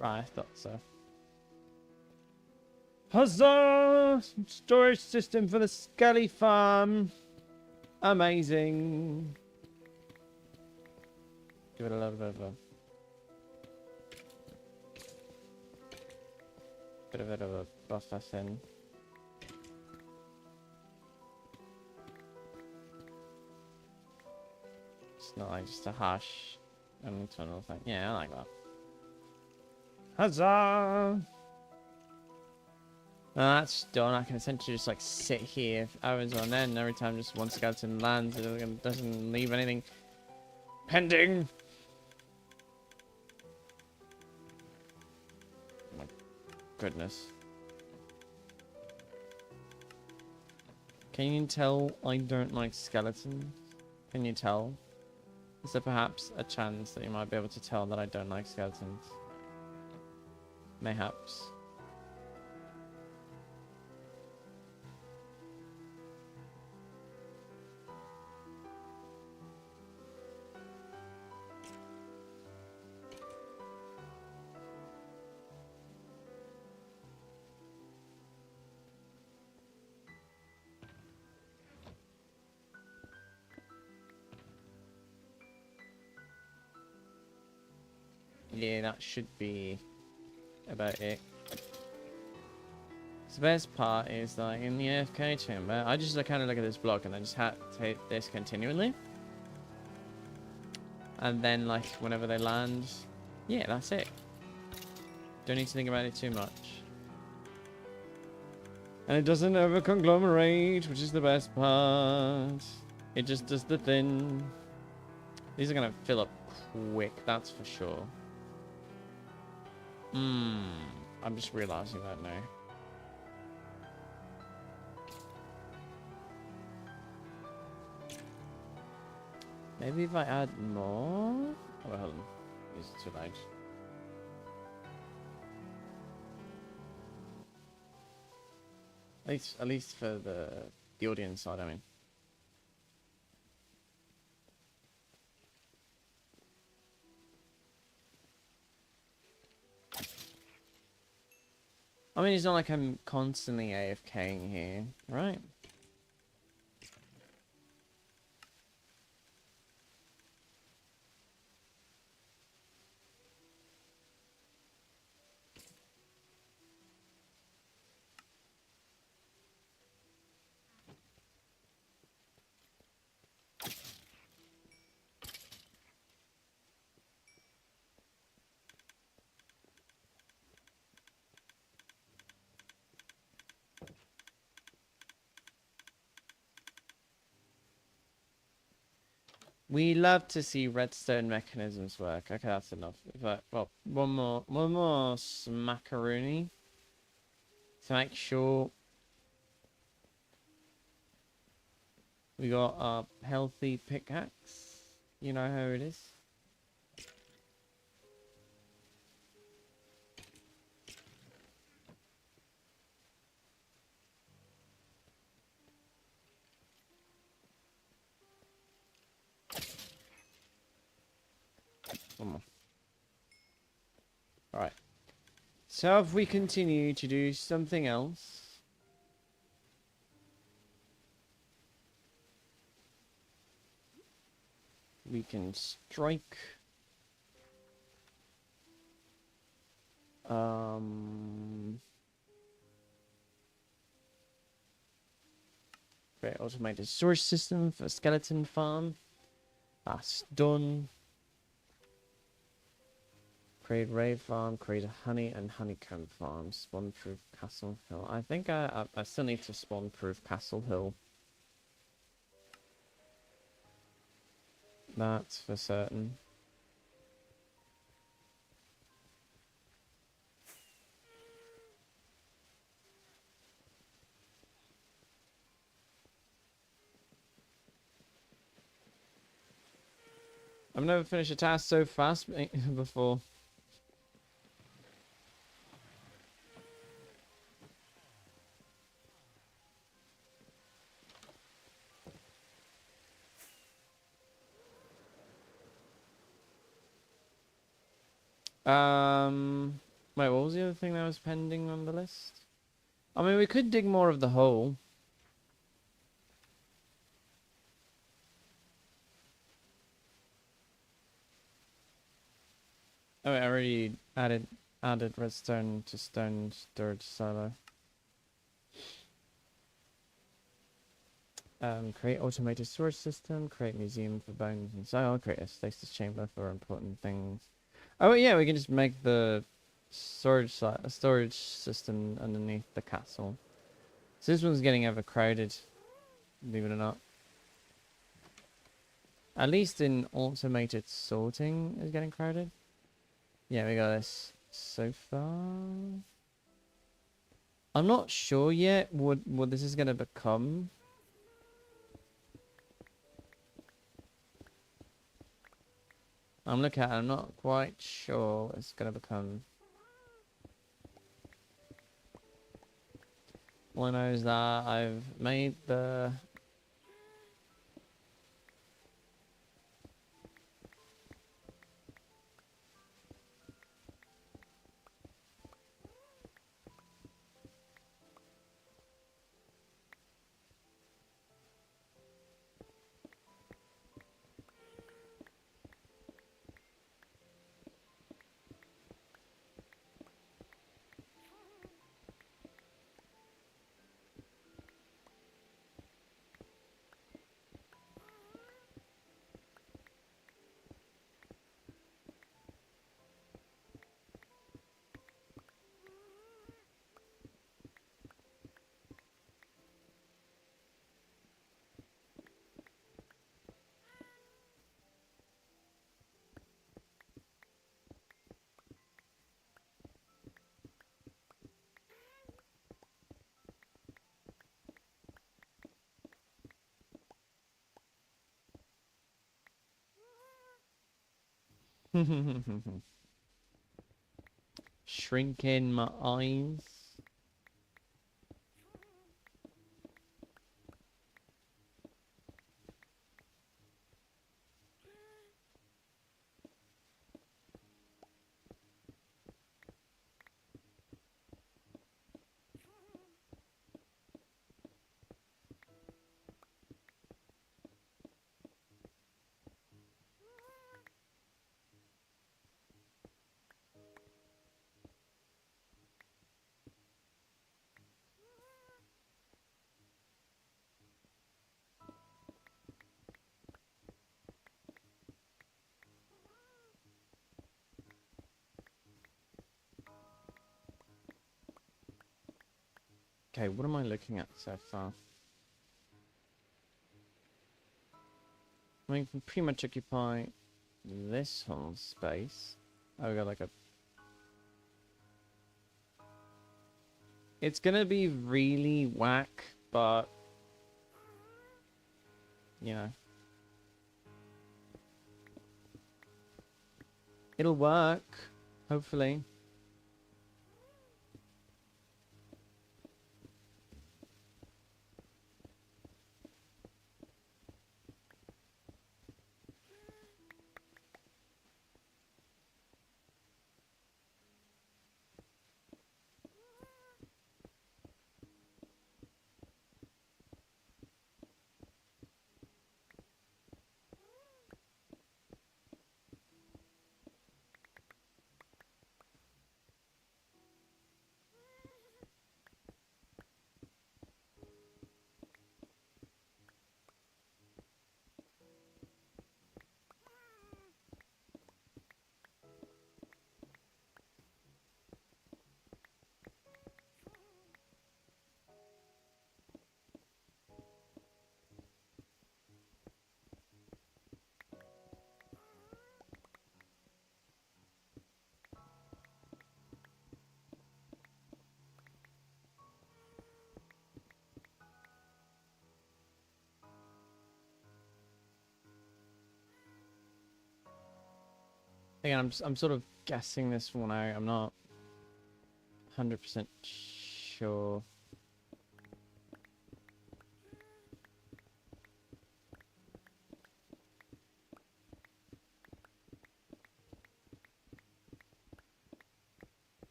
Right, I thought so. Huzzah! Storage system for the Skelly farm. Amazing. Give it a little bit of a buff us in. It's not like just a harsh internal thing. Yeah, I like that. Huzzah! Now that's done. I can essentially just like sit here hours on end. Every time just one skeleton lands, it doesn't leave anything pending. Oh my goodness. Can you tell I don't like skeletons? Can you tell? Is there perhaps a chance that you might be able to tell that I don't like skeletons? Mayhaps. Yeah, that should be about it. The best part is like in the AFK chamber, I just kind of look at this block and I just take this continually. And then like whenever they land, yeah, that's it. Don't need to think about it too much. And it doesn't over conglomerate, which is the best part. It just does the thing. These are gonna fill up quick, that's for sure. I'm just realizing that now. Maybe if I add more. Oh, hold on. It's too loud. At least for the audience side, I mean. I mean, it's not like I'm constantly AFKing here, right? We love to see redstone mechanisms work. Okay, that's enough. But, well, one more smackaroonie to make sure we got a healthy pickaxe. You know how it is. One more. Alright. So if we continue to do something else, we can strike create automated storage system for skeleton farm. That's done. Create raid farm, create a honey and honeycomb farm, spawn proof castle hill. I think I still need to spawn proof castle hill. That's for certain. I've never finished a task so fast before. Wait, what was the other thing that was pending on the list? I mean, we could dig more of the hole. Oh, I already added redstone to stone storage silo. Create automated storage system, create museum for bones and so on, create a stasis chamber for important things. Oh yeah, we can just make the storage system underneath the castle. So this one's getting overcrowded, believe it or not. At least in automated sorting is getting crowded. Yeah, we got this so far. I'm not sure yet what this is gonna become. I'm looking at it, I'm not quite sure what it's gonna become. All I know is that I've made the Shrinking my eyes. Okay, what am I looking at so far? I mean, we can pretty much occupy this whole space. Oh, we got like a... It's gonna be really whack, but... You know. It'll work, hopefully. Again, I'm sort of guessing this one out. I'm not 100% sure.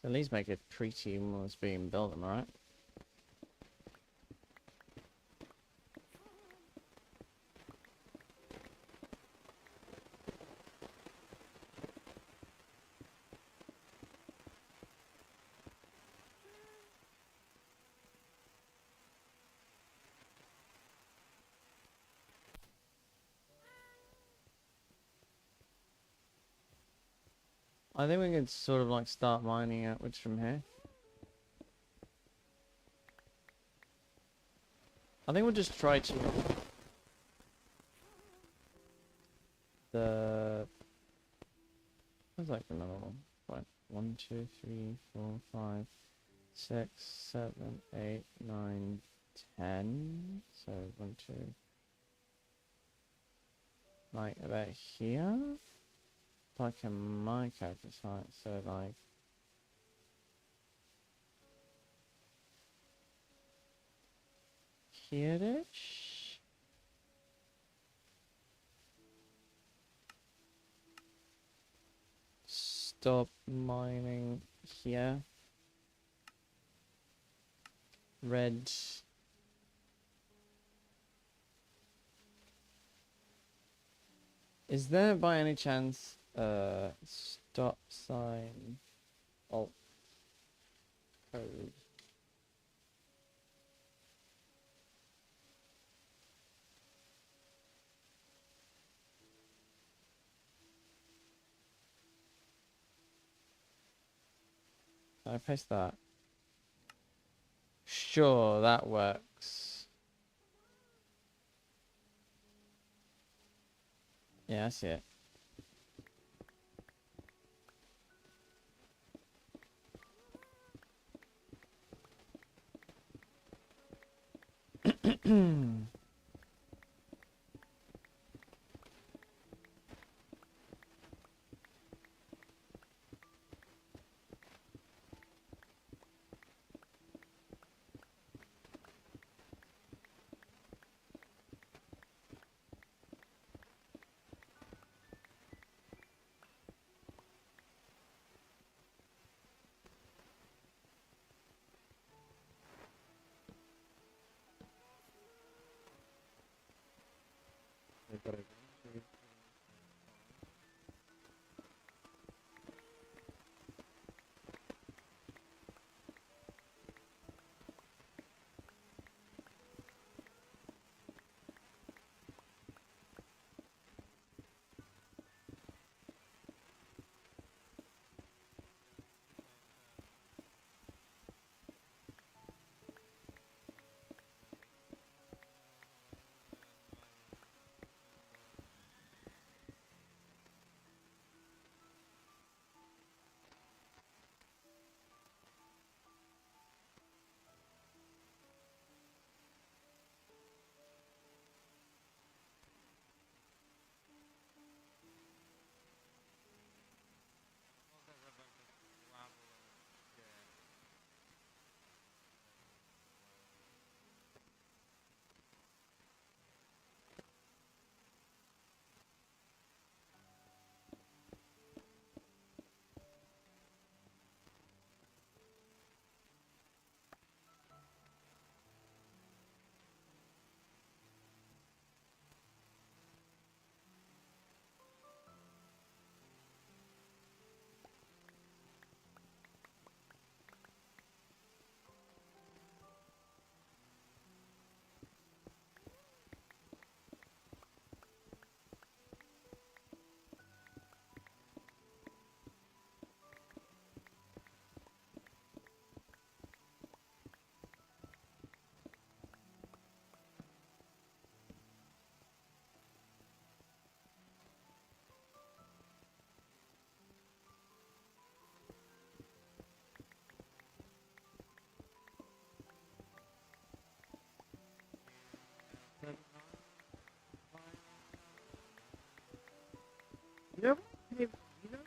So at least make it pretty when it's being built, am I right? I think we can sort of like start mining outwards from here. I think we'll just try to... Where's like another one? Right. 1, 2, 3, 4, 5, 6, 7, 8, 9, 10. So 1, 2. Like about here? Like a my character site, so like here-ish? Stop mining here. Red. Is there by any chance stop sign alt code? Can I paste that? Sure, that works. Yeah, I see it. You know, you know,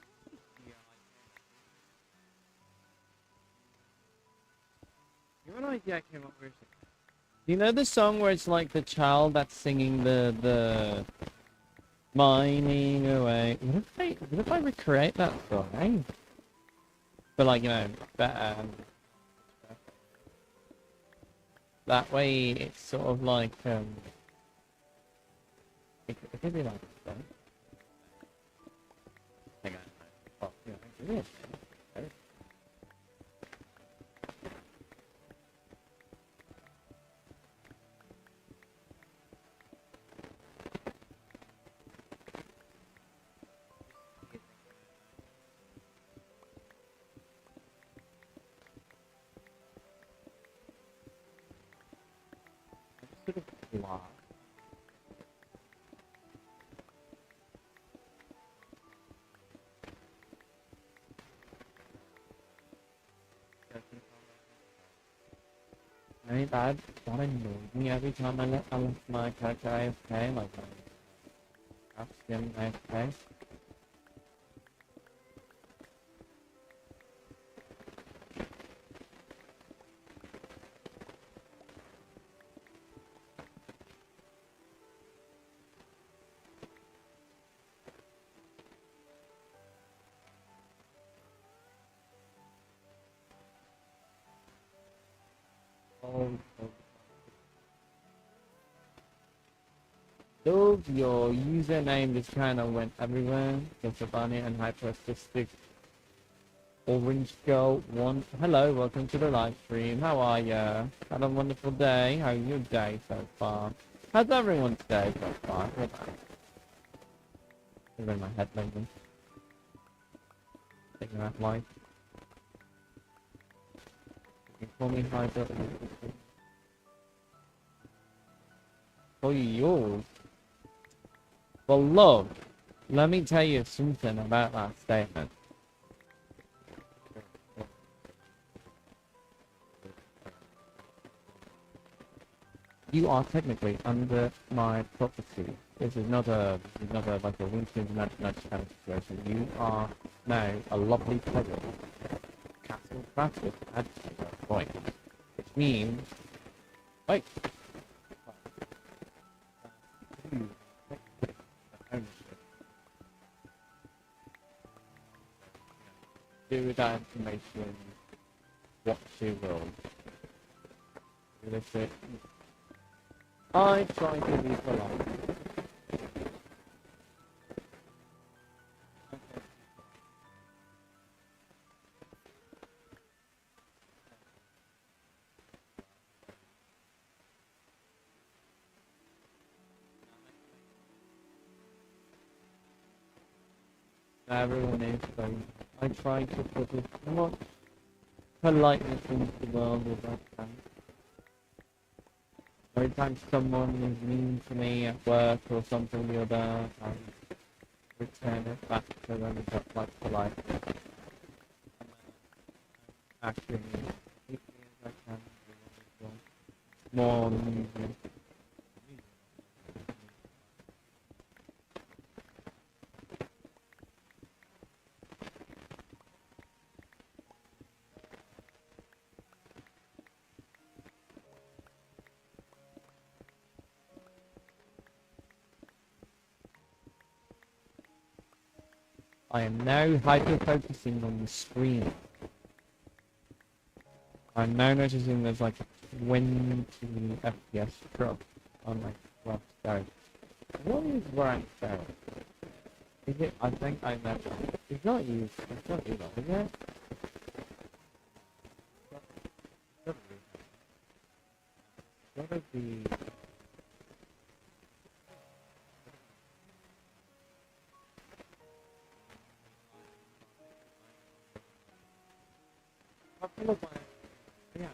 you know what idea I came up with? You know the song where it's like the child that's singing the mining away. What if I recreate that song, eh? But like, you know, better. That way it's sort of like it could be like this, right? Hang on. Oh, yeah, it is. Sort of blah. Right, that annoyed me every time I left my character AFK, like my skin AFK. Oh, Dove, your username just kind of went everywhere. It's a bunny and hyperartistic orange girl one. Hello, welcome to the live stream. How are ya? Had a wonderful day. How's your day so far? How's everyone's day so far? Hold on. I'm in my head lately. Thinking about life. You can call me hyper. Call you yours. Well, love. Let me tell you something about that statement. You are technically under my property. This is not a like a Winston's nudge kind of situation. You are now a lovely puzzle. Castle crafted at that point. Which means wait. You technically have ownership. Do with that information what you will. Illicit. I try to be polite. Everyone is so I try to put as much politeness into the world as I can. Every time someone is mean to me at work or something or other, I return it back to them just like politeness. Acting as deeply as I can. More than usual. I am now hyper-focusing on the screen. I'm now noticing there's like a 20 FPS drop on my left side. What is right there? Is it? I think I know. It's not you. It's not you, though, is it? It's gotta be. I feel like yeah.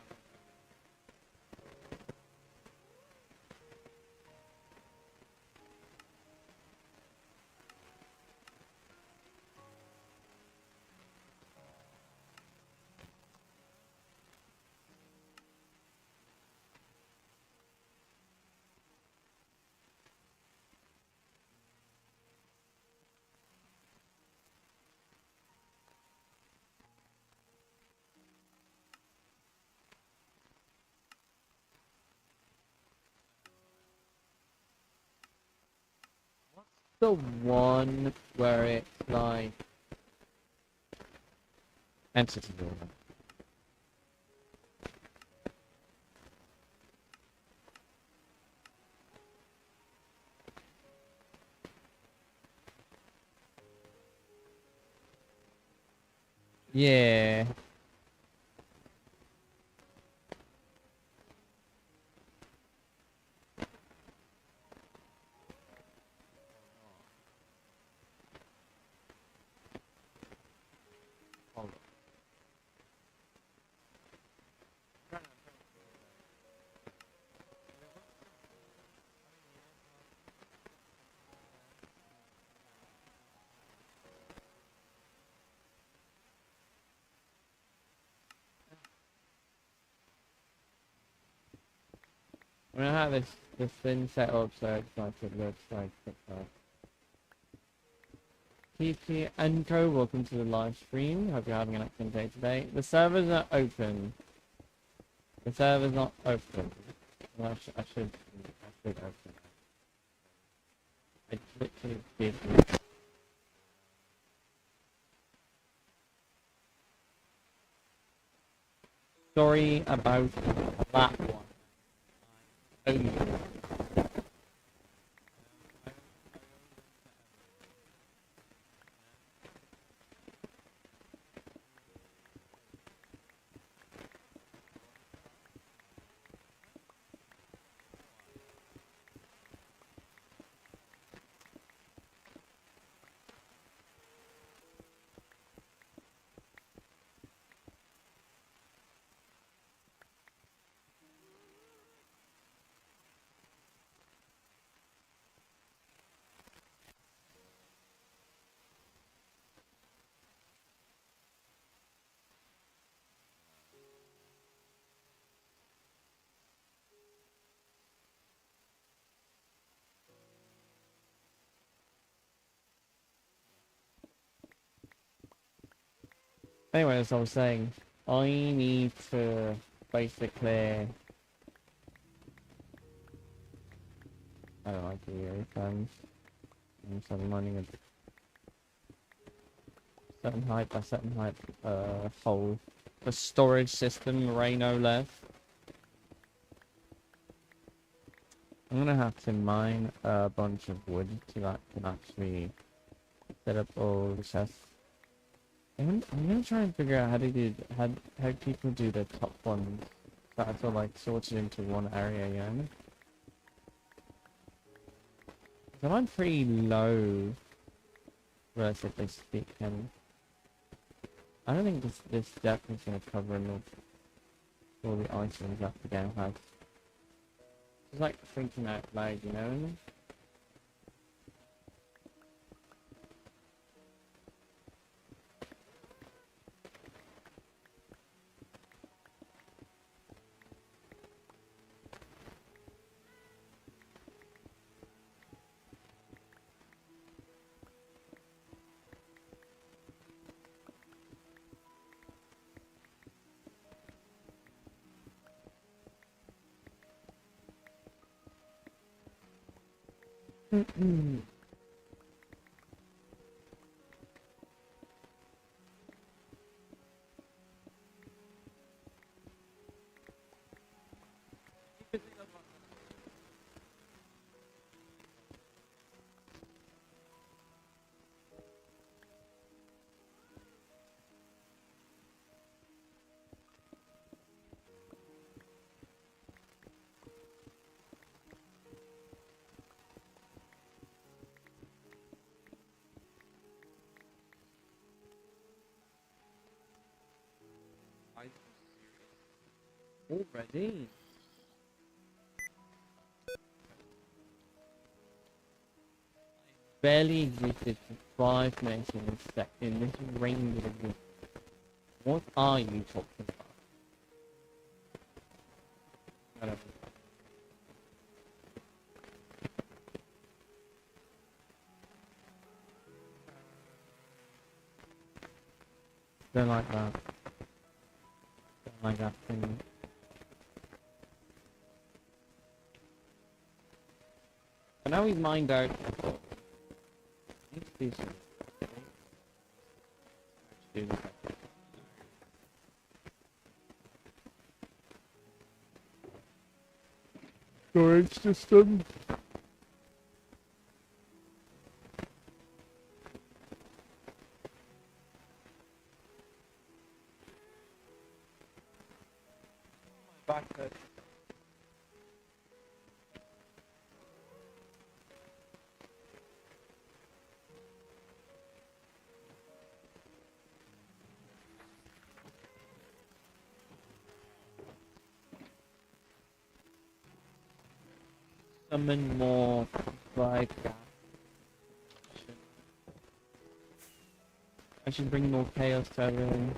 The one where it's like entity builder. Yeah. I'm gonna have this thing set up so it's like it looks like TikTok. TT and Co, welcome to the live stream. Hope you're having an excellent day today. The servers are open. The server's not open. Well, I should open it. I literally did. Sorry about that one. Anyway, as I was saying, I need to basically. I don't like the earphones. So I'm running a certain height by certain height hole. The storage system, Reno left. I'm gonna have to mine a bunch of wood to can actually set up all the chests. I'm gonna try and figure out how people do the top ones. That's all like sorted into one area, you know? So I'm pretty low, relatively speaking. I don't think this depth is gonna cover enough all the items that the game has. It's like thinking out loud, you know? Already? Barely existed for 5 minutes in this ring of the. What are you talking about? I don't Don't like that. Don't like that thing. But now he's mined out. Need to do something. Do this. Storage system. Back hurt. Summon more dried gas. I should bring more chaos to everything.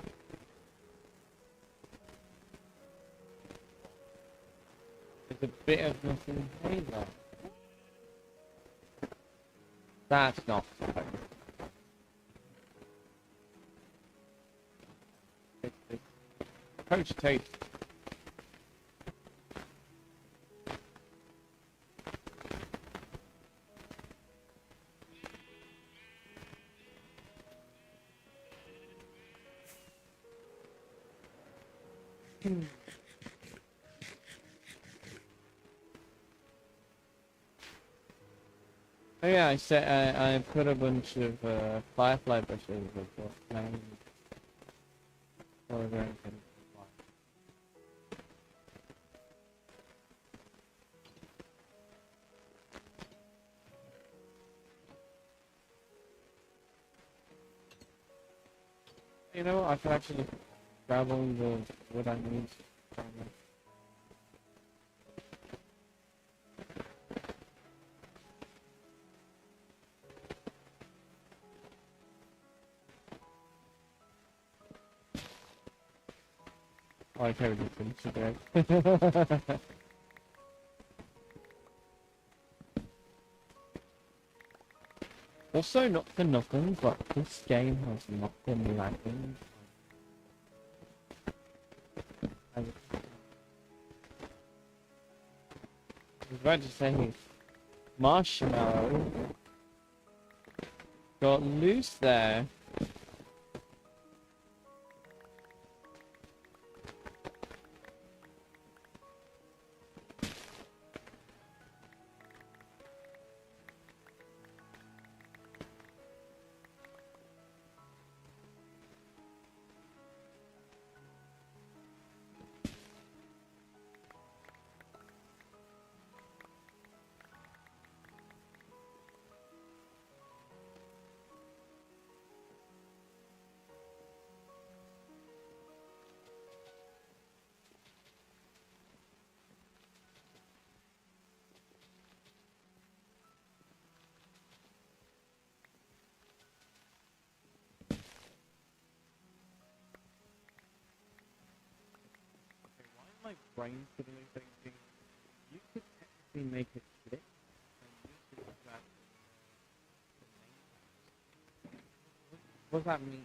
There's a bit of nothing here. That's not supposed. Coach taste. Oh yeah, I put a bunch of firefly bushes with what you know, I could actually grab all the wood I need. Oh, I carried it in today. Also, not for nothing, but this game has not been lagging. about to say marshmallow got loose there. Okay, why am my brain suddenly thinking you could technically make a clip and use it to add the name tags? What does that mean?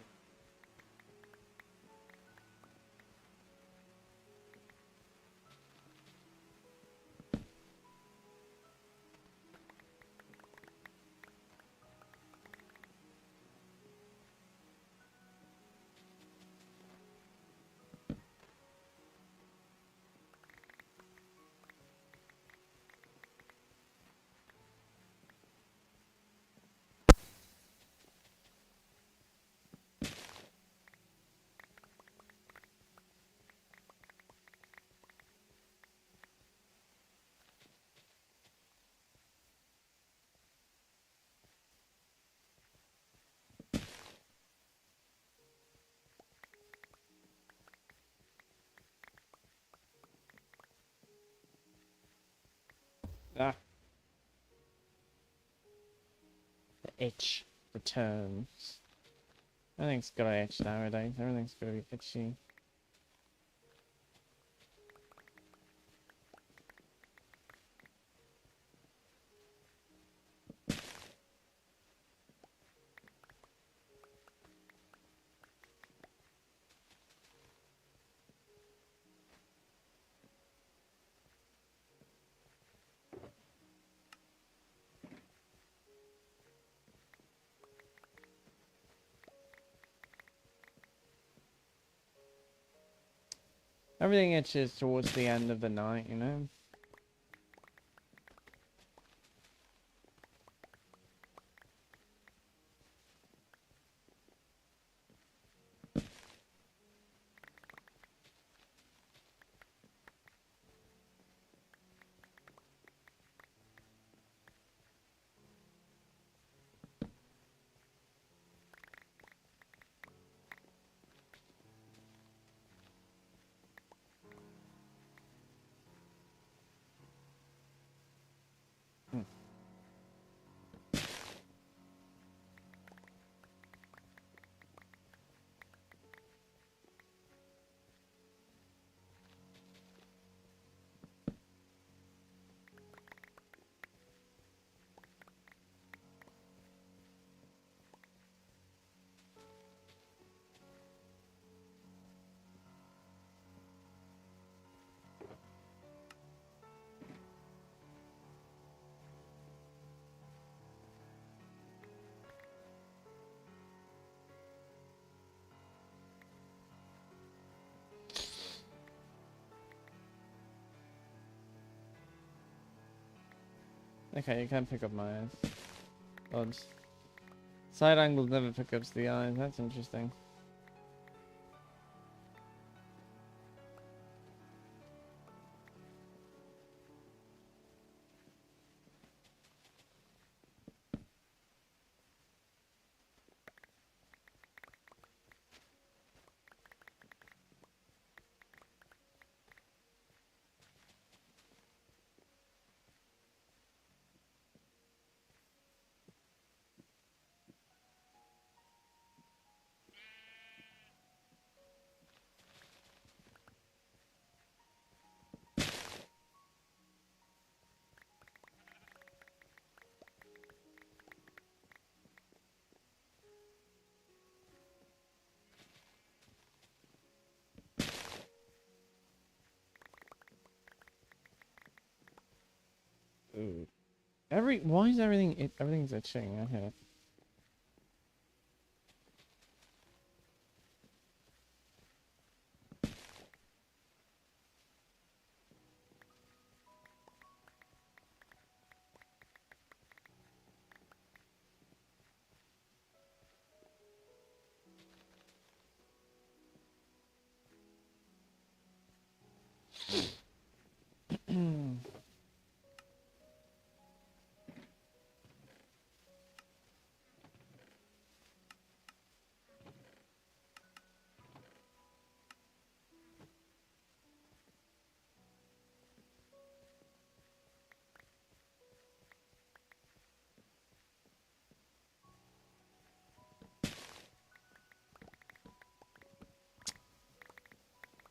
Ah. The itch returns. Everything's got an itch nowadays. Everything's got to be itchy. Everything itches towards the end of the night, you know? Hmm. Okay, you can pick up my eyes. Odds. Side angles never pick up the eyes. That's interesting. Why is everything's itching? I hate it.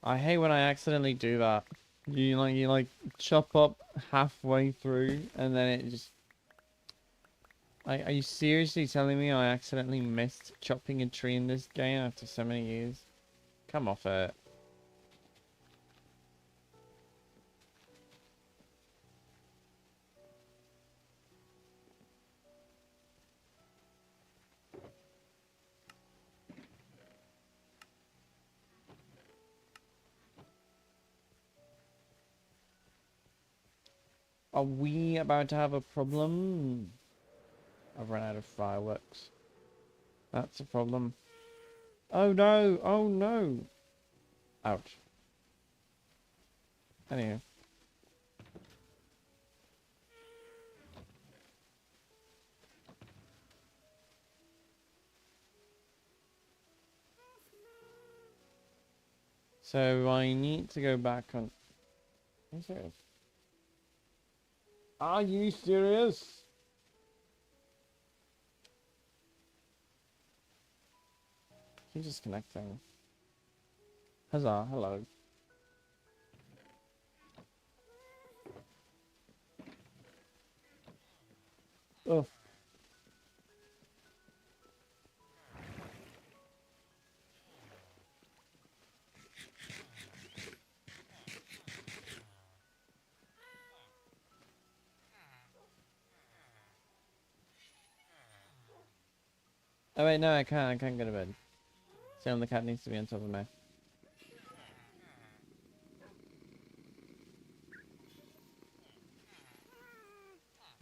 I hate when I accidentally do that. You chop up halfway through and then it just. Are you seriously telling me I accidentally missed chopping a tree in this game after so many years? Come off it. Are we about to have a problem? I've run out of fireworks. That's a problem. Oh no! Oh no! Ouch. Anyway. So I need to go back on... Are you serious? Are you serious? He's just connecting. Huzzah, hello. Oh. Oh wait, no, I can't go to bed. Sam the cat needs to be on top of me.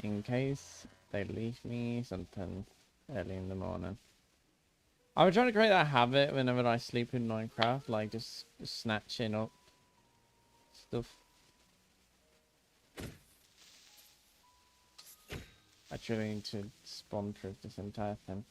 In case they leave me something early in the morning. I was trying to create that habit whenever I sleep in Minecraft, like just snatching up stuff. I truly need to spawn proof this entire thing.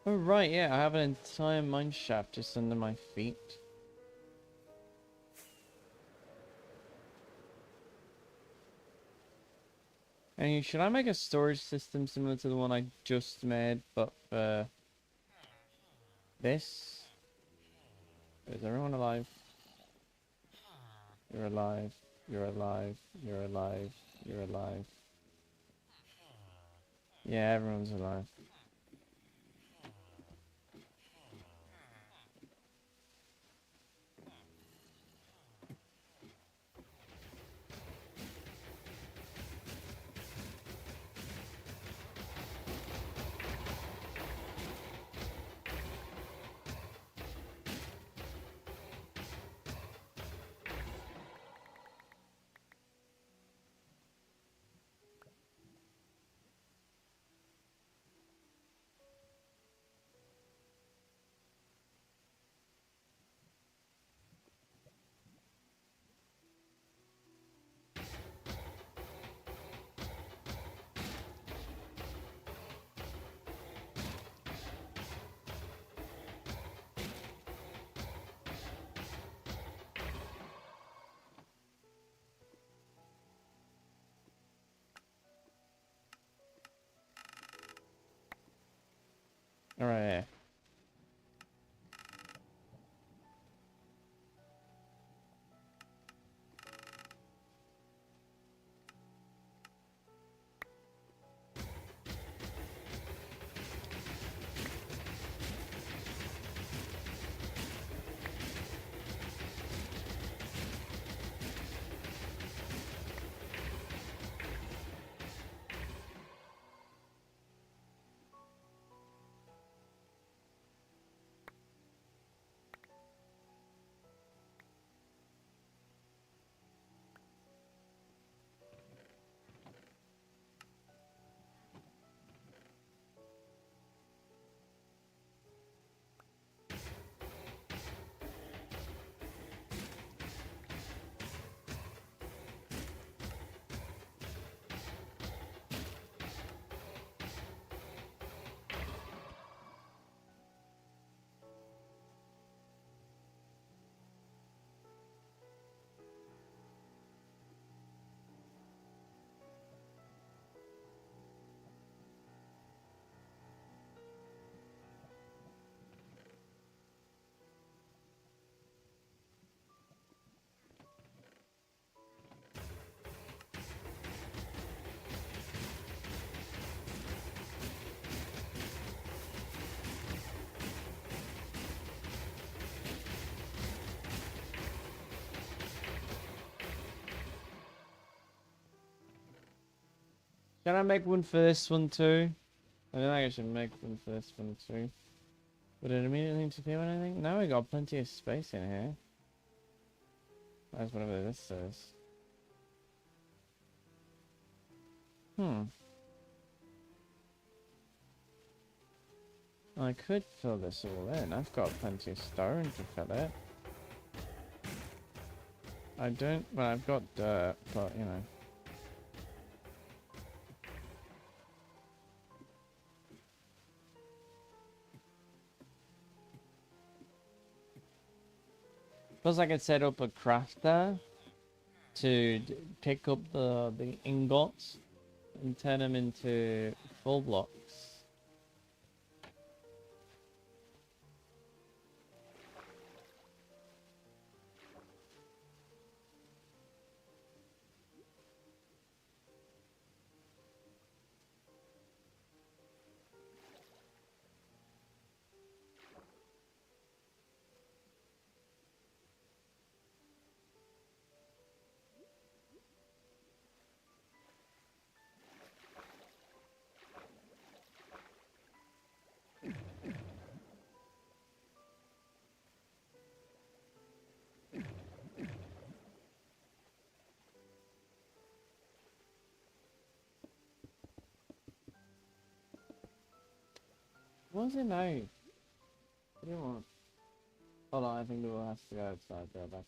Oh right, yeah, I have an entire mine shaft just under my feet. And should I make a storage system similar to the one I just made, but for this? Is everyone alive? You're alive. You're alive. You're alive. You're alive. Yeah, everyone's alive. All right. Yeah. Can I make one for this one too? I don't think I should make one for this one too. Would it immediately interfere with anything? No, we got plenty of space in here. That's whatever this says. Hmm. I could fill this all in. I've got plenty of stone to fill it. I don't... Well, I've got dirt, but, you know. Plus, I could set up a crafter to pick up the ingots and turn them into full blocks. What was it now? What do you want? Hold on, I think we'll have to go outside there, back.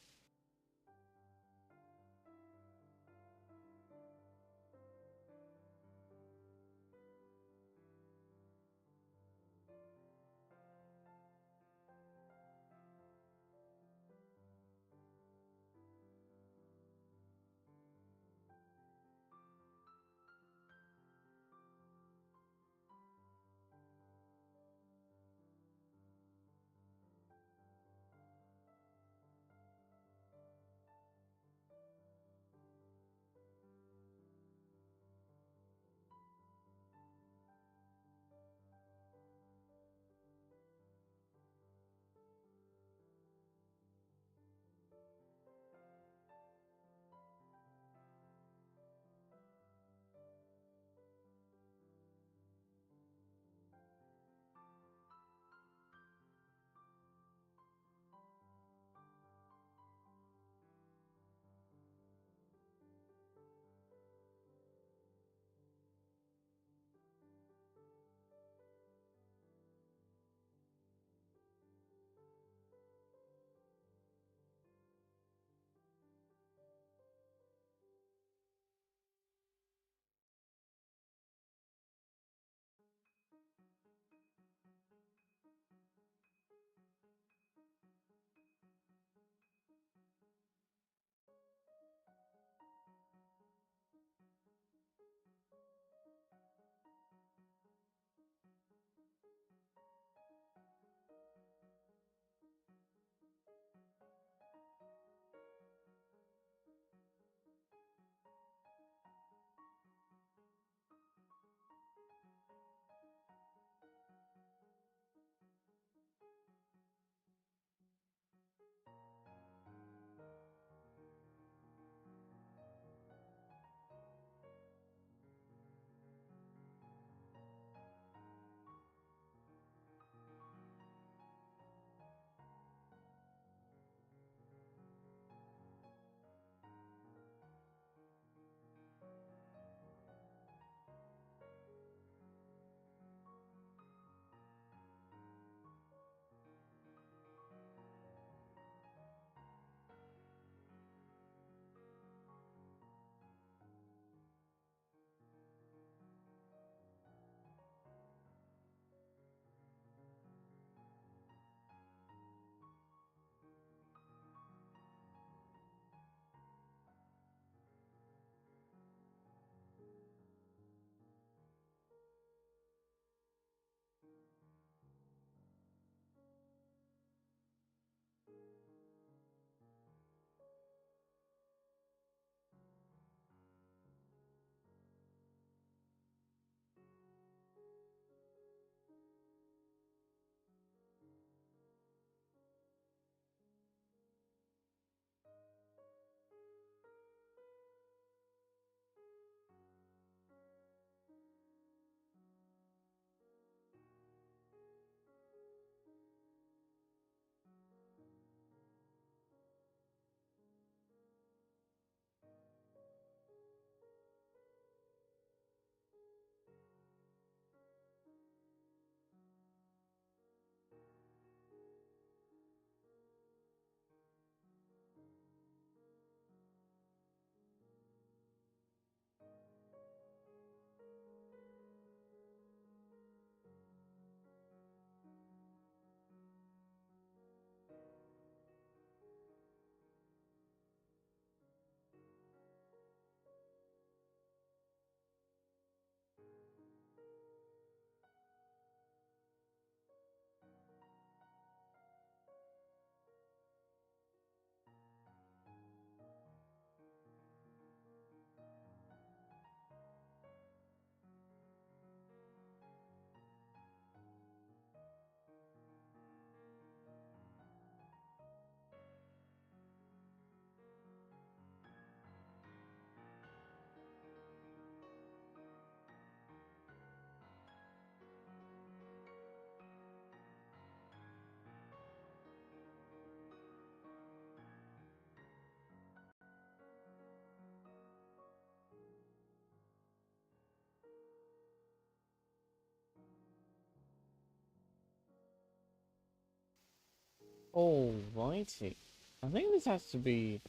Alrighty. I think this has to be,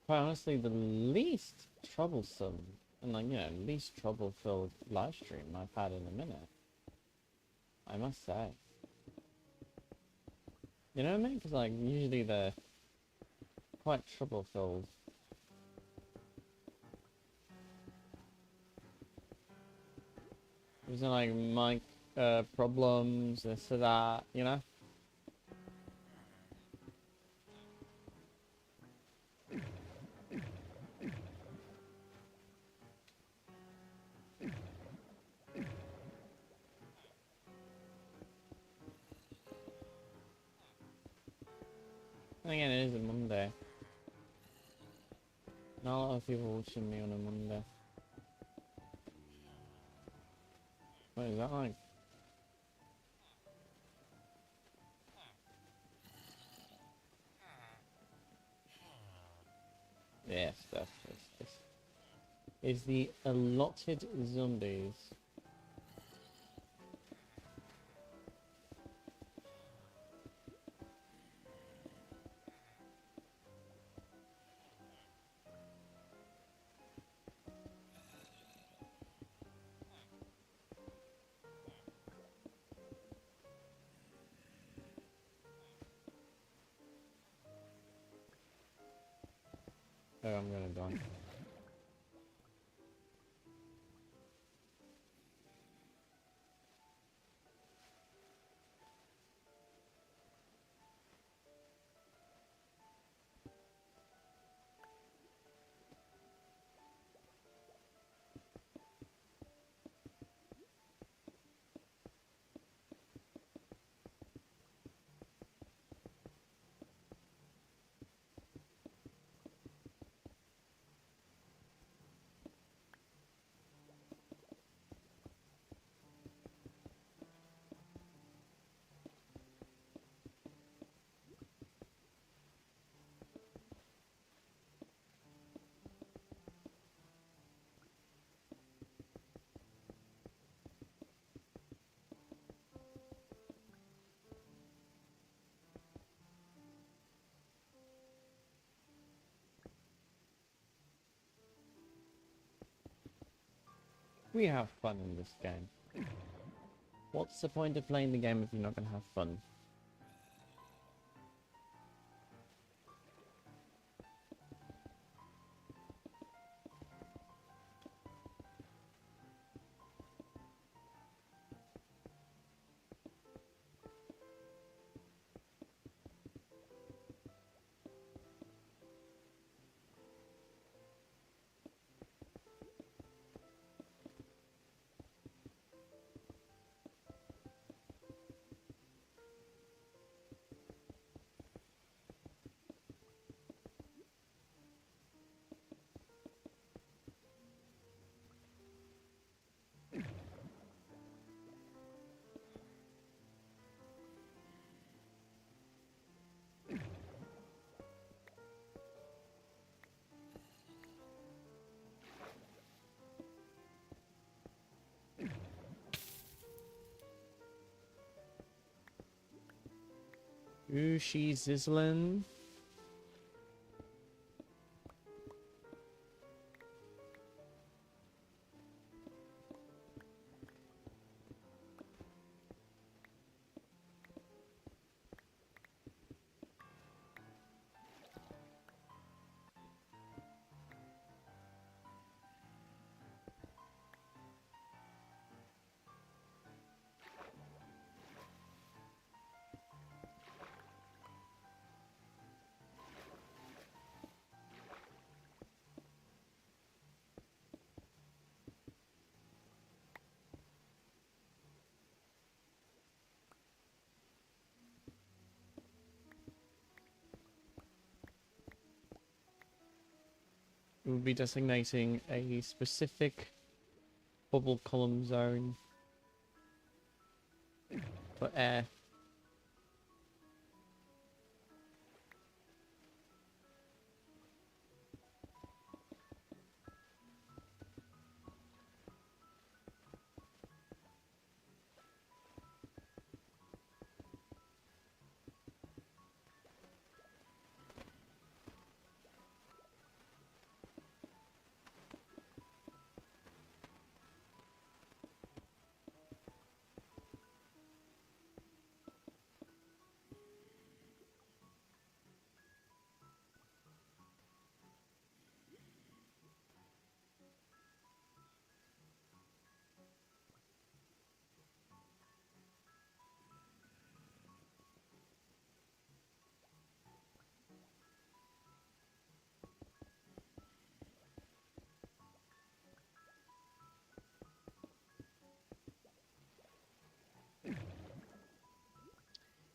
quite honestly, the least troublesome and, like, you know, least trouble-filled live stream I've had in a minute. I must say. You know what I mean? Because, like, usually they're quite trouble-filled. There's like mic problems, this or that, you know? And again, it is a Monday. Not a lot of people watching me on a Monday. What is that like? Yes, this is the allotted zombies. Oh, I'm gonna die. We have fun in this game. What's the point of playing the game if you're not gonna have fun? Ooh, she's sizzling. We'll be designating a specific bubble column zone for air.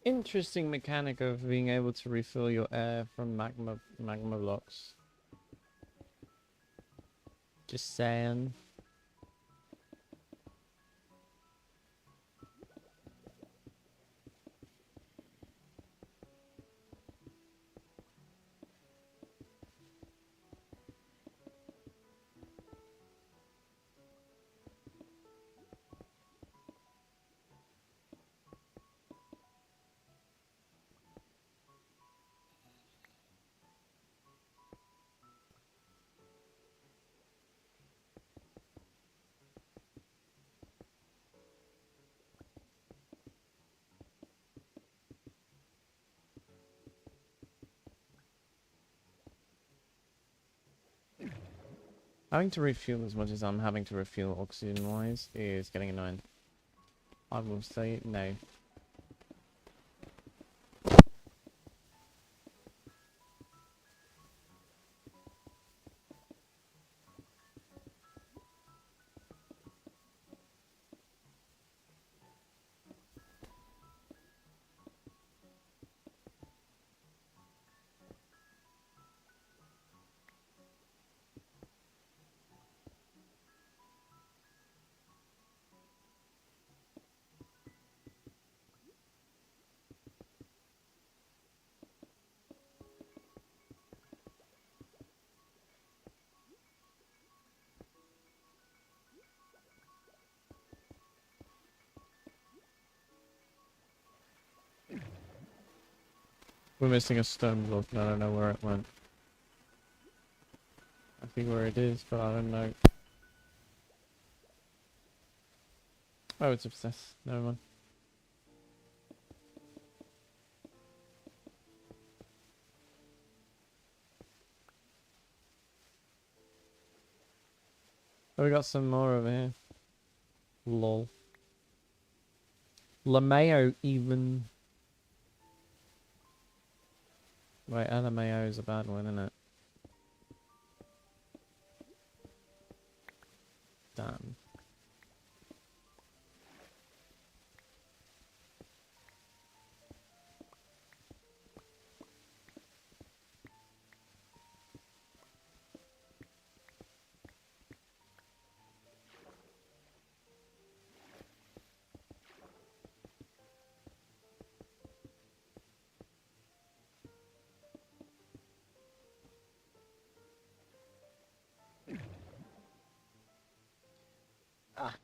Interesting mechanic of being able to refill your air from magma blocks. Just saying. Having to refuel as much as I'm having to refuel oxygen-wise is getting annoying. I will say no. We're missing a stone block and I don't know where it went. I think where it is, but I don't know. Oh, it's obsessed. Never mind. Oh, we got some more over here. Lol. LMAO even. Wait, LMAO is a bad one, isn't it? Damn. Ah.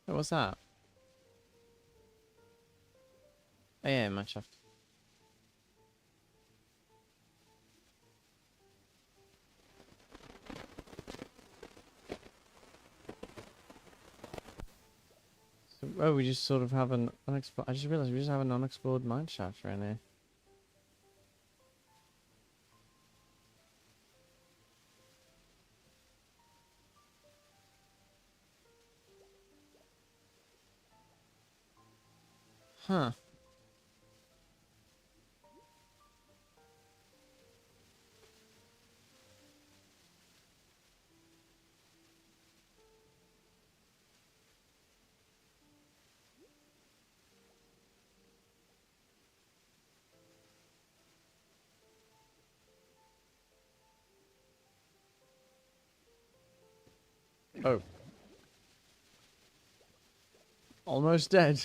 Oh, what's that? Oh, yeah, match shaft. So, oh, we just sort of have an unexplored. I just realized we just have an unexplored mine shaft right here. Huh. Oh. Almost dead.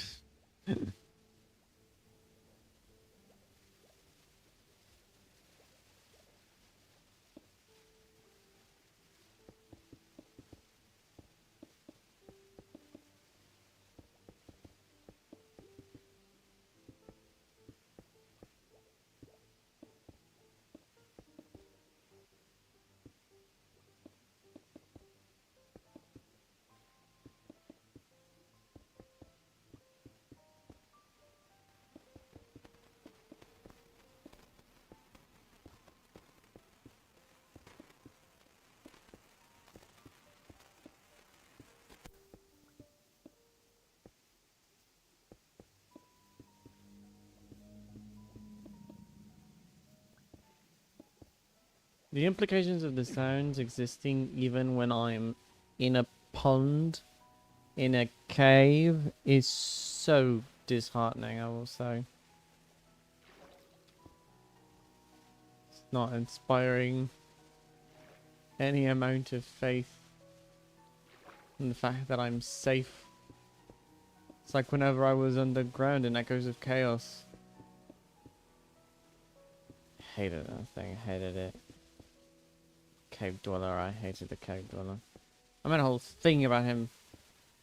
The implications of the sounds existing even when I'm in a pond, in a cave, is so disheartening, I will say. It's not inspiring any amount of faith in the fact that I'm safe. It's like whenever I was underground in Echoes of Chaos. Hated that thing, hated it. Cave Dweller, I hated the Cave Dweller. I made a whole thing about him.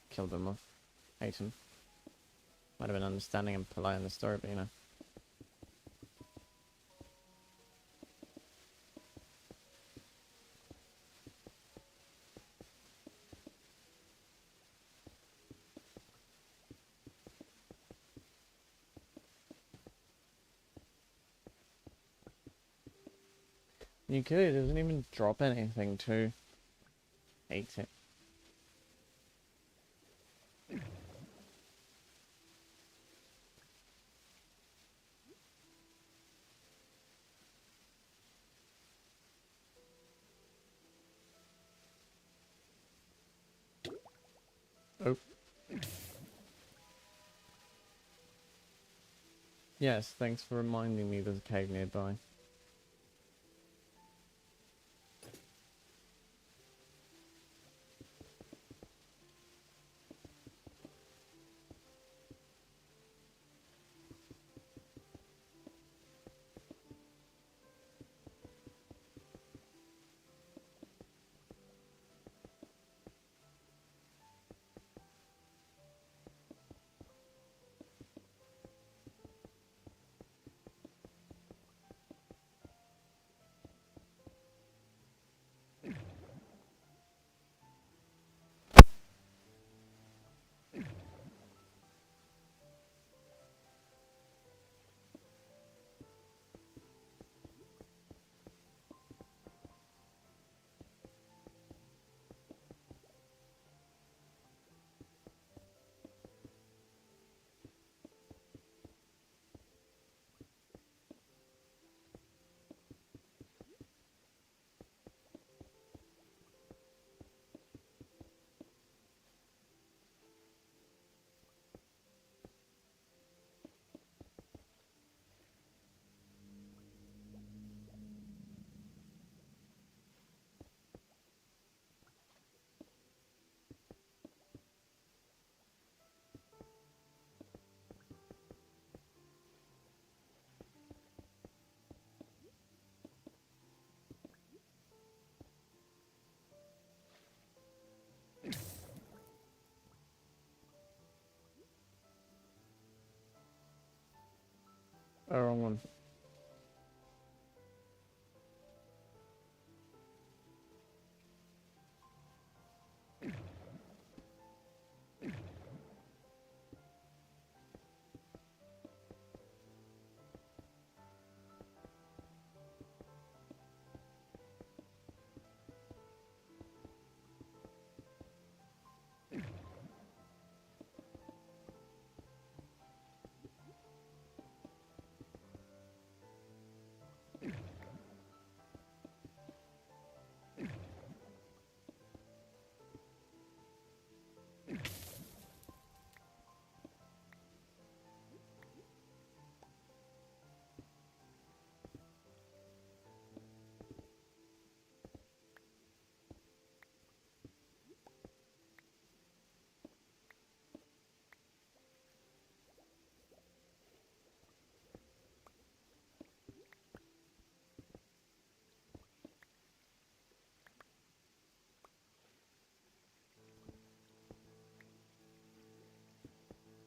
Killed him off. Hate him. Might have been understanding and polite in the story, but you know. You could, it doesn't even drop anything too. Hate it. Oh. Yes, thanks for reminding me there's a cave nearby. Oh, wrong one.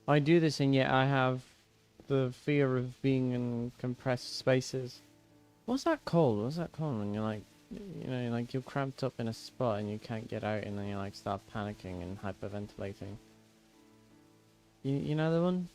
I do this and yet I have the fear of being in compressed spaces. What's that called? What's that called when you're like, you know, like you're cramped up in a spot and you can't get out and then you like start panicking and hyperventilating? You know the one?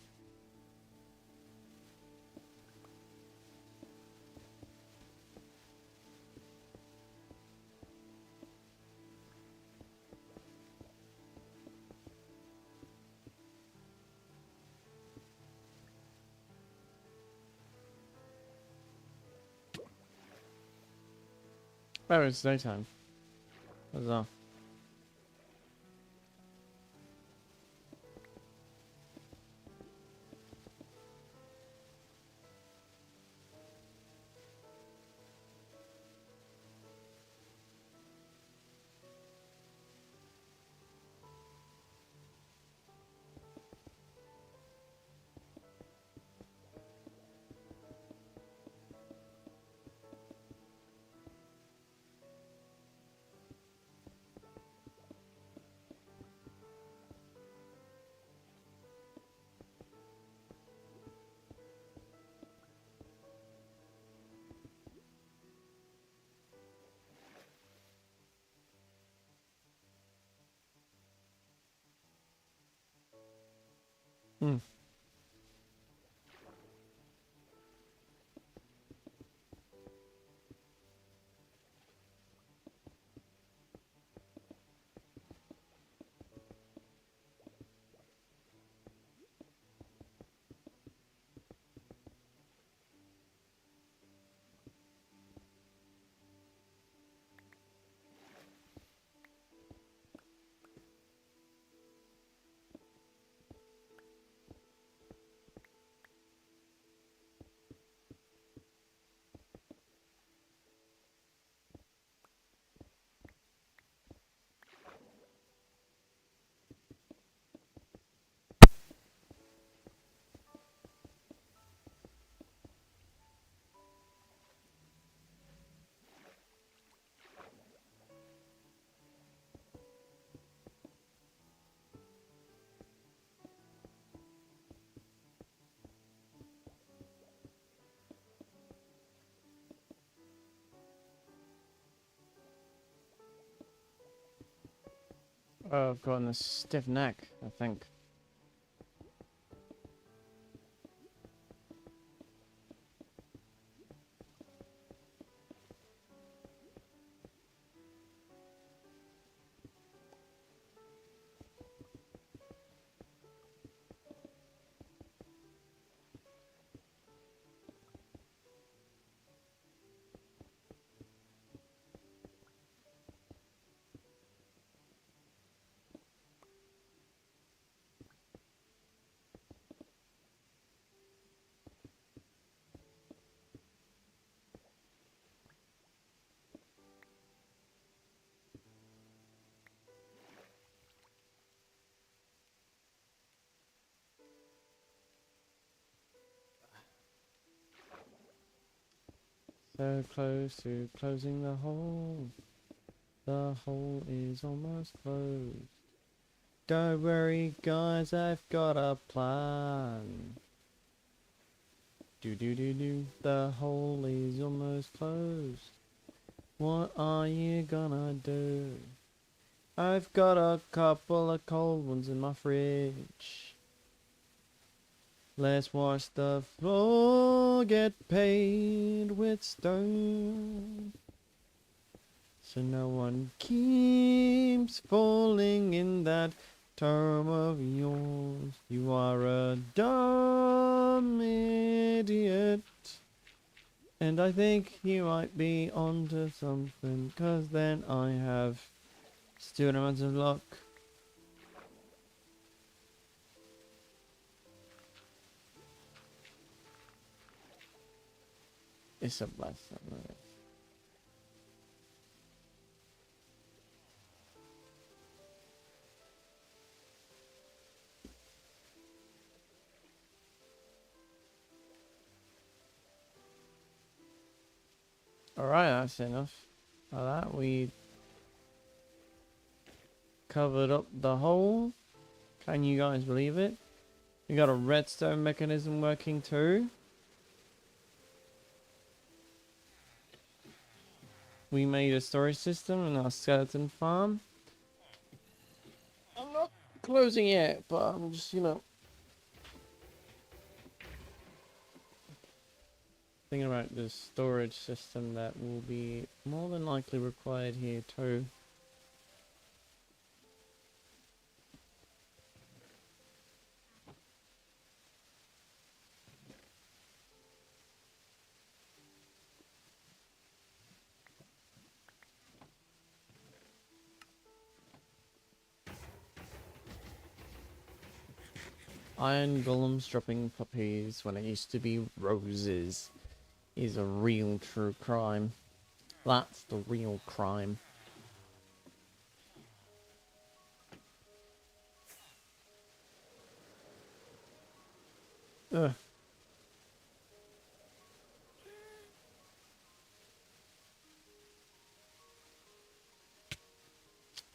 Oh, it's daytime. Huzzah. Hmm. Oh, I've gotten a stiff neck, I think. So close to closing the hole. The hole is almost closed. Don't worry, guys, I've got a plan. Do do do do. The hole is almost closed. What are you gonna do? I've got a couple of cold ones in my fridge. Let's wash the floor, get paid with stone. So no one keeps falling in that term of yours. You are a dumb idiot. And I think you might be onto something, 'cause then I have stupid amounts of luck. It's a blessing. Alright, that's enough of that. We covered up the hole. Can you guys believe it? We got a redstone mechanism working too. We made a storage system in our skeleton farm. I'm not closing it, but I'm just, thinking about the storage system that will be more than likely required here too. Iron golems dropping puppies when it used to be roses is a real true crime. That's the real crime. Ugh.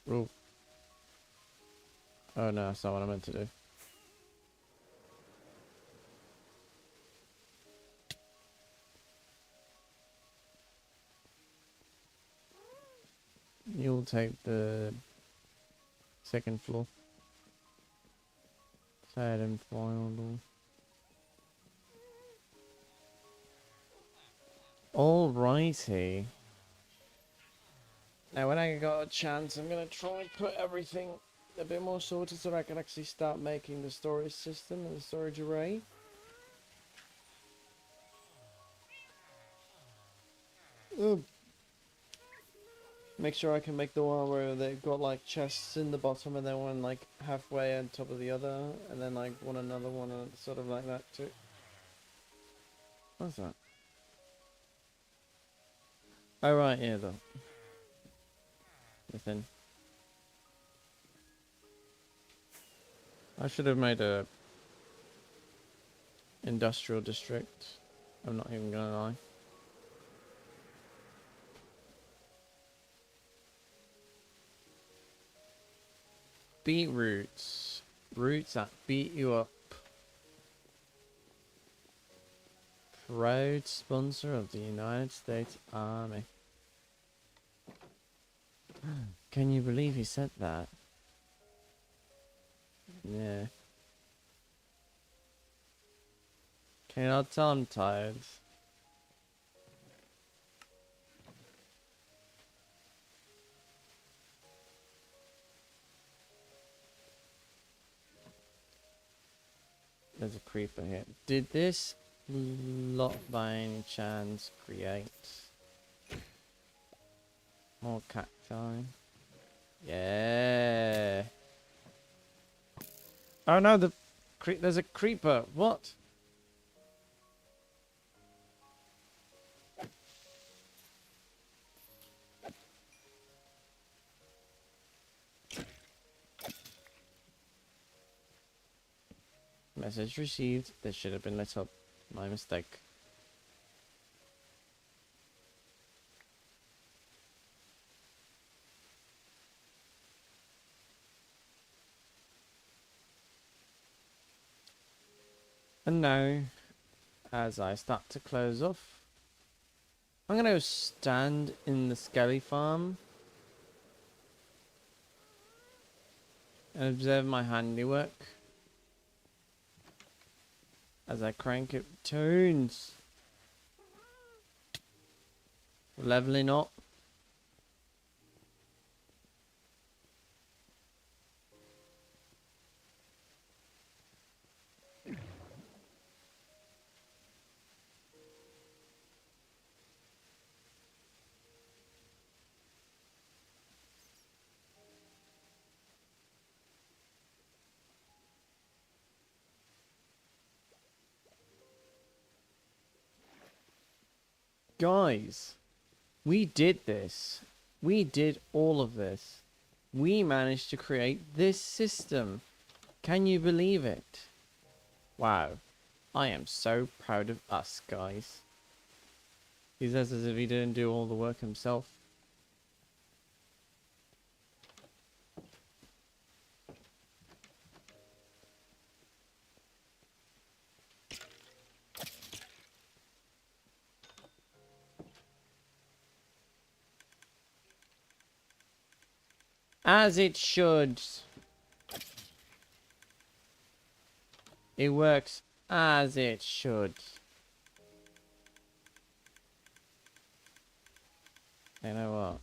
Oh. Oh no, that's not what I meant to do. You'll take the second floor. Sad and foiled. Alrighty. Now when I got a chance, I'm gonna try and put everything a bit more sorted so that I can actually start making the storage system and the storage array. Make sure I can make the one where they've got like chests in the bottom and then one like halfway on top of the other and then like one another one sort of like that too. What's that? Oh right, yeah, the thing. I should have made a industrial district. I'm not even gonna lie. Beetroots. Roots that beat you up. Proud sponsor of the United States Army. Can you believe he said that? Yeah. Can you not tell I'm tired? There's a creeper here. Did this lot by any chance create more cacti? Yeah. Oh no, there's a creeper. What? Message received. This should have been lit up. My mistake. And now, as I start to close off, I'm going to stand in the skelly farm and observe my handiwork as I crank it tunes. Leveling up. Guys, we did this. We did all of this. We managed to create this system. Can you believe it? Wow. I am so proud of us, guys. He says as if he didn't do all the work himself. As it should. It works as it should. You know what?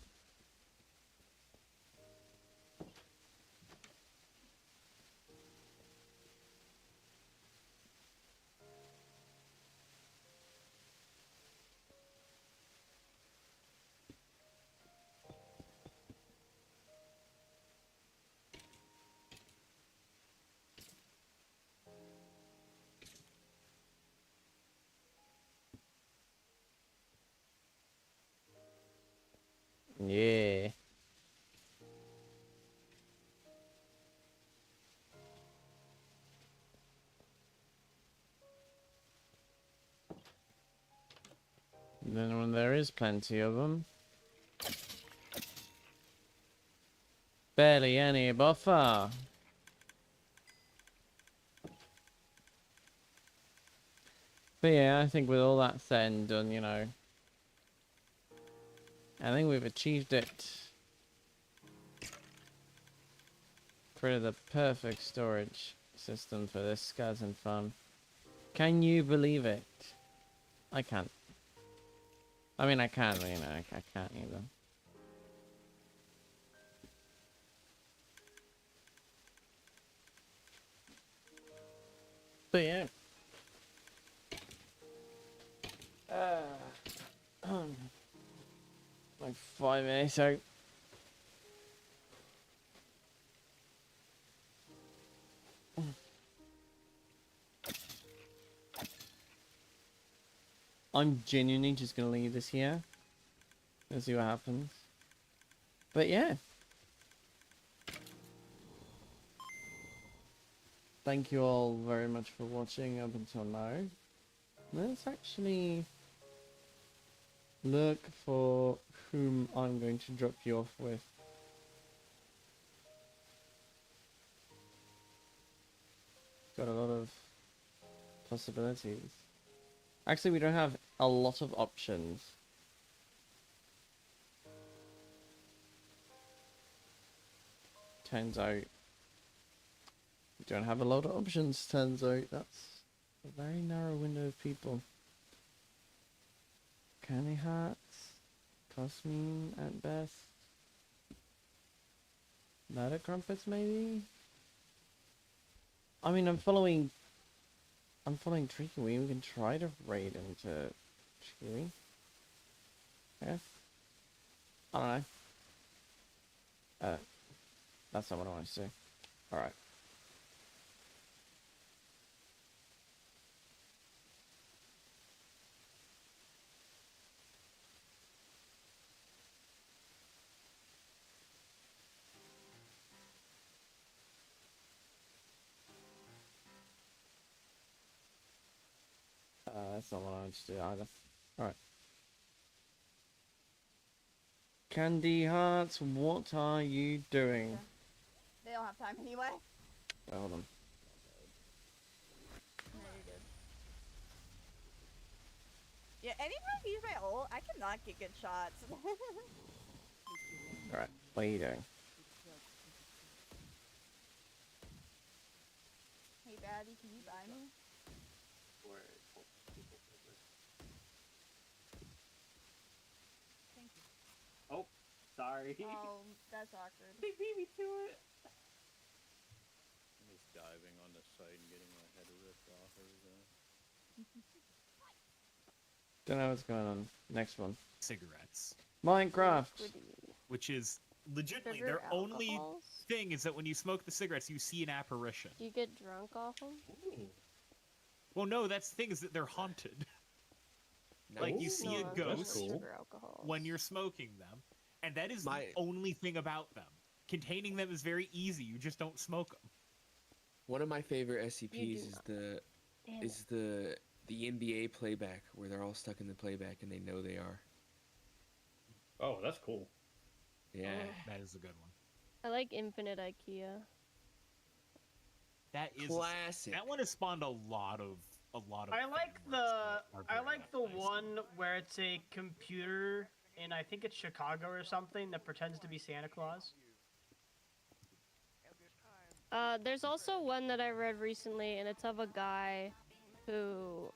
Yeah. Then when there is plenty of them. Barely any buffer. But yeah, I think with all that said and done, you know, I think we've achieved it. Created the perfect storage system for this Scaz and fun. Can you believe it? I can't. I mean, I can, but you know, I can't either. But yeah. Like 5 minutes out. I'm genuinely just gonna leave this here and see what happens. But yeah. Thank you all very much for watching up until now. Let's actually look for whom I'm going to drop you off with. Got a lot of possibilities. Actually, we don't have a lot of options. Turns out we don't have a lot of options, turns out. That's a very narrow window of people. Candy hats, Cosmine at best. Murder crumpets maybe? I mean, I'm following Tricky. We can try to raid into Chewy. Yeah. I don't know. That's not what I want to say. Alright. That's not what I want to do either. Alright. Candy Hearts, what are you doing? Yeah. They don't have time anyway. Hold on. No, you're good. Yeah, anytime I use my ult, I cannot get good shots. Alright, what are you doing? Hey, baddie, can you buy me? Thank you. Oh, sorry. Oh, that's awkward. They beat me to it. I'm just diving on the side and getting my head ripped off every time. Don't know what's going on. Next one. Cigarettes, Minecraft! which is legitimately Sugar their only alcohols? thing is that when you smoke the cigarettes, you see an apparition. Do you get drunk off them? Well, no, that's the thing is that they're haunted. Like you see a No, ghost just sugar alcohols. when you're smoking them, and that is My- the only thing about them. Containing them is very easy. You just don't smoke them. One of my favorite You SCPs do is Damn it. the NBA playback where they're all stuck in the playback and they know they are. Oh, that's cool. Yeah. That is a good one. I like Infinite IKEA. That is Classic. that one has spawned a lot of. I like fan works the that are I very like the nice. one where it's a computer in I think it's Chicago or something that pretends to be Santa Claus. There's also one that I read recently, and it's of a guy who,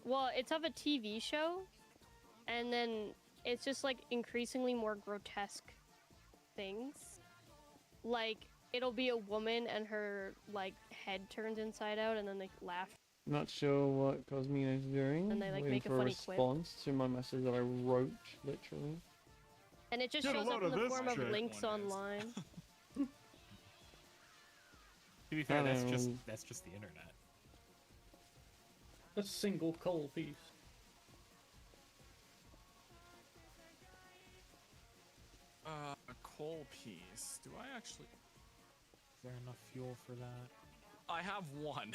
well, it's of a TV show, and then it's just like increasingly more grotesque things. Like, it'll be a woman and her like head turns inside out, and then they laugh. Not sure what Cosmine is doing. And they, like, Waiting make a for funny quip. response to my message that I wrote, literally. And it just Get a shows load up in of the this form of shit. links One is. online. To be fair, that's Hello. just the internet. A single coal piece. A coal piece. Do I actually? Is there enough fuel for that? I have one.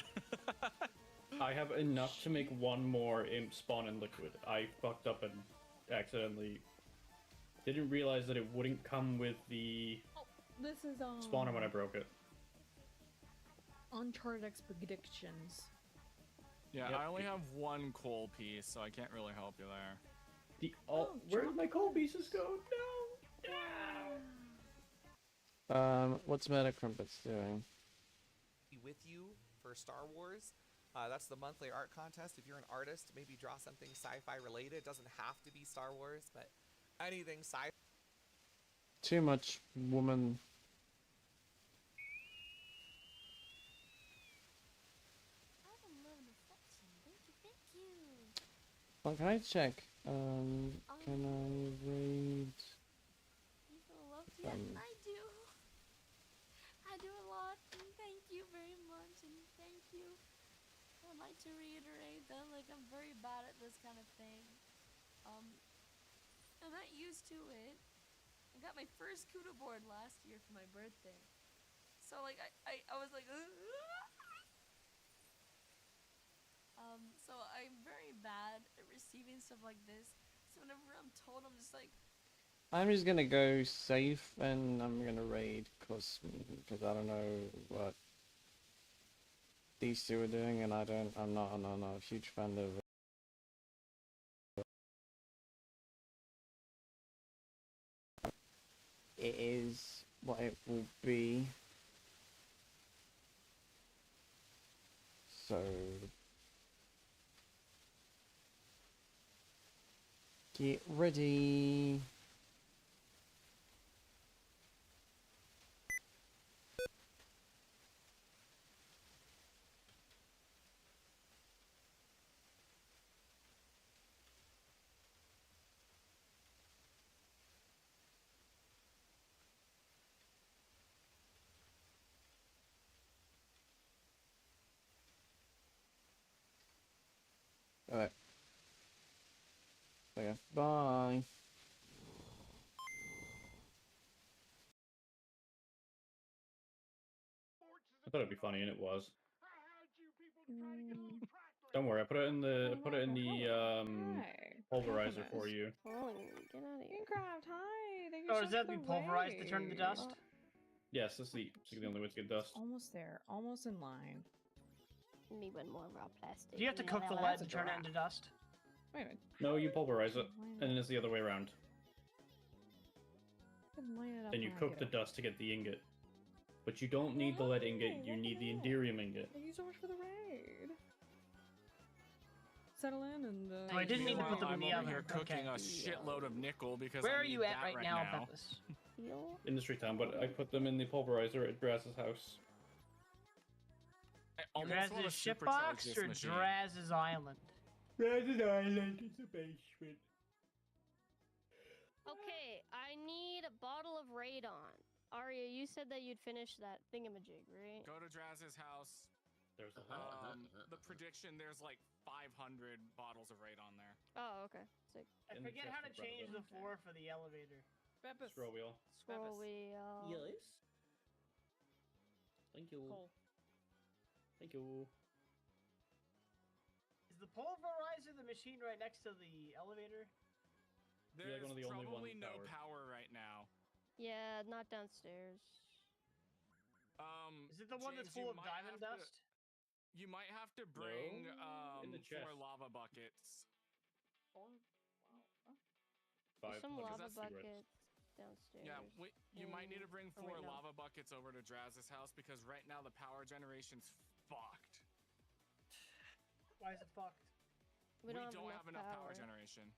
I have enough to make one more imp spawn in liquid. I fucked up and accidentally didn't realize that it wouldn't come with the This is spawner when I broke it. Uncharted Expeditions. Yeah, Yep. I only have one coal piece, so I can't really help you there. The where did my coal pieces go? No. What's Meta Crumpets doing? with you for Star Wars. That's the monthly art contest. If you're an artist, maybe draw something sci-fi related. It doesn't have to be Star Wars, but anything sci-fi. Too much woman. I'm loving affection. Thank you, thank you. Well, can I check? Can I read? You feel loved? Yes, I do. I do a lot, and thank you very much, and thank you. I'd like to reiterate that, like, I'm very bad at this kind of thing. I'm not used to it. I got my first CUDA board last year for my birthday. So, like, I was like, so I'm very bad at receiving stuff like this. So whenever I'm told, I'm just like, I'm just gonna go safe and I'm gonna raid cause I don't know what these two are doing, and I'm not a huge fan of. It is what it will be. So get ready. Alright. Okay. Bye. I thought it'd be funny, and it was. Don't worry, I put it in the pulverizer for you. Oh, get out of here. Minecraft, hi. Thank you Oh, so does much that for be the pulverized to turn to raid. dust? Yes, that's the only way to get dust. Almost there. Almost in line. Need one more raw plastic. Do you have to cook the lead to turn it into dust? Wait a minute. No, you pulverize it, and then it's the other way around. Line it up Then you when I cook get the it. dust to get the ingot. But you don't need the lead ingot, you need the Enderium ingot. Thank you so much for the raid. Settle in and So I didn't need to put them in the I'm oven. over here cooking Okay. a shitload of nickel because Where I are need you at that right now, Beppis? Industry town, but I put them in the pulverizer at Draz's house. I almost want to Draz's supercharge shitbox this or machine. Draz's island? Draz's island is a basement. Okay, I need a bottle of Radon. Arya, you said that you'd finish that thingamajig, right? Go to Draz's house. There's a the prediction, there's like 500 bottles of Raid on there. Oh, okay. Sick. I forget how to change the floor for the elevator. Beppis. Scroll wheel. Scroll wheel. Yes. Thank you. Cool. Thank you. Is the pulverizer the machine right next to the elevator? There's one of the only probably ones no powered. power right now. Yeah, not downstairs. Is it the one that's James, full of diamond dust? You might have to bring in the 4 chest. lava buckets. There's some because lava that's cigarettes. buckets downstairs. Yeah, you might need to bring Oh, 4 wait, no. lava buckets over to Draz's house because right now the power generation's fucked. Why is it fucked? We don't have have enough power power generation.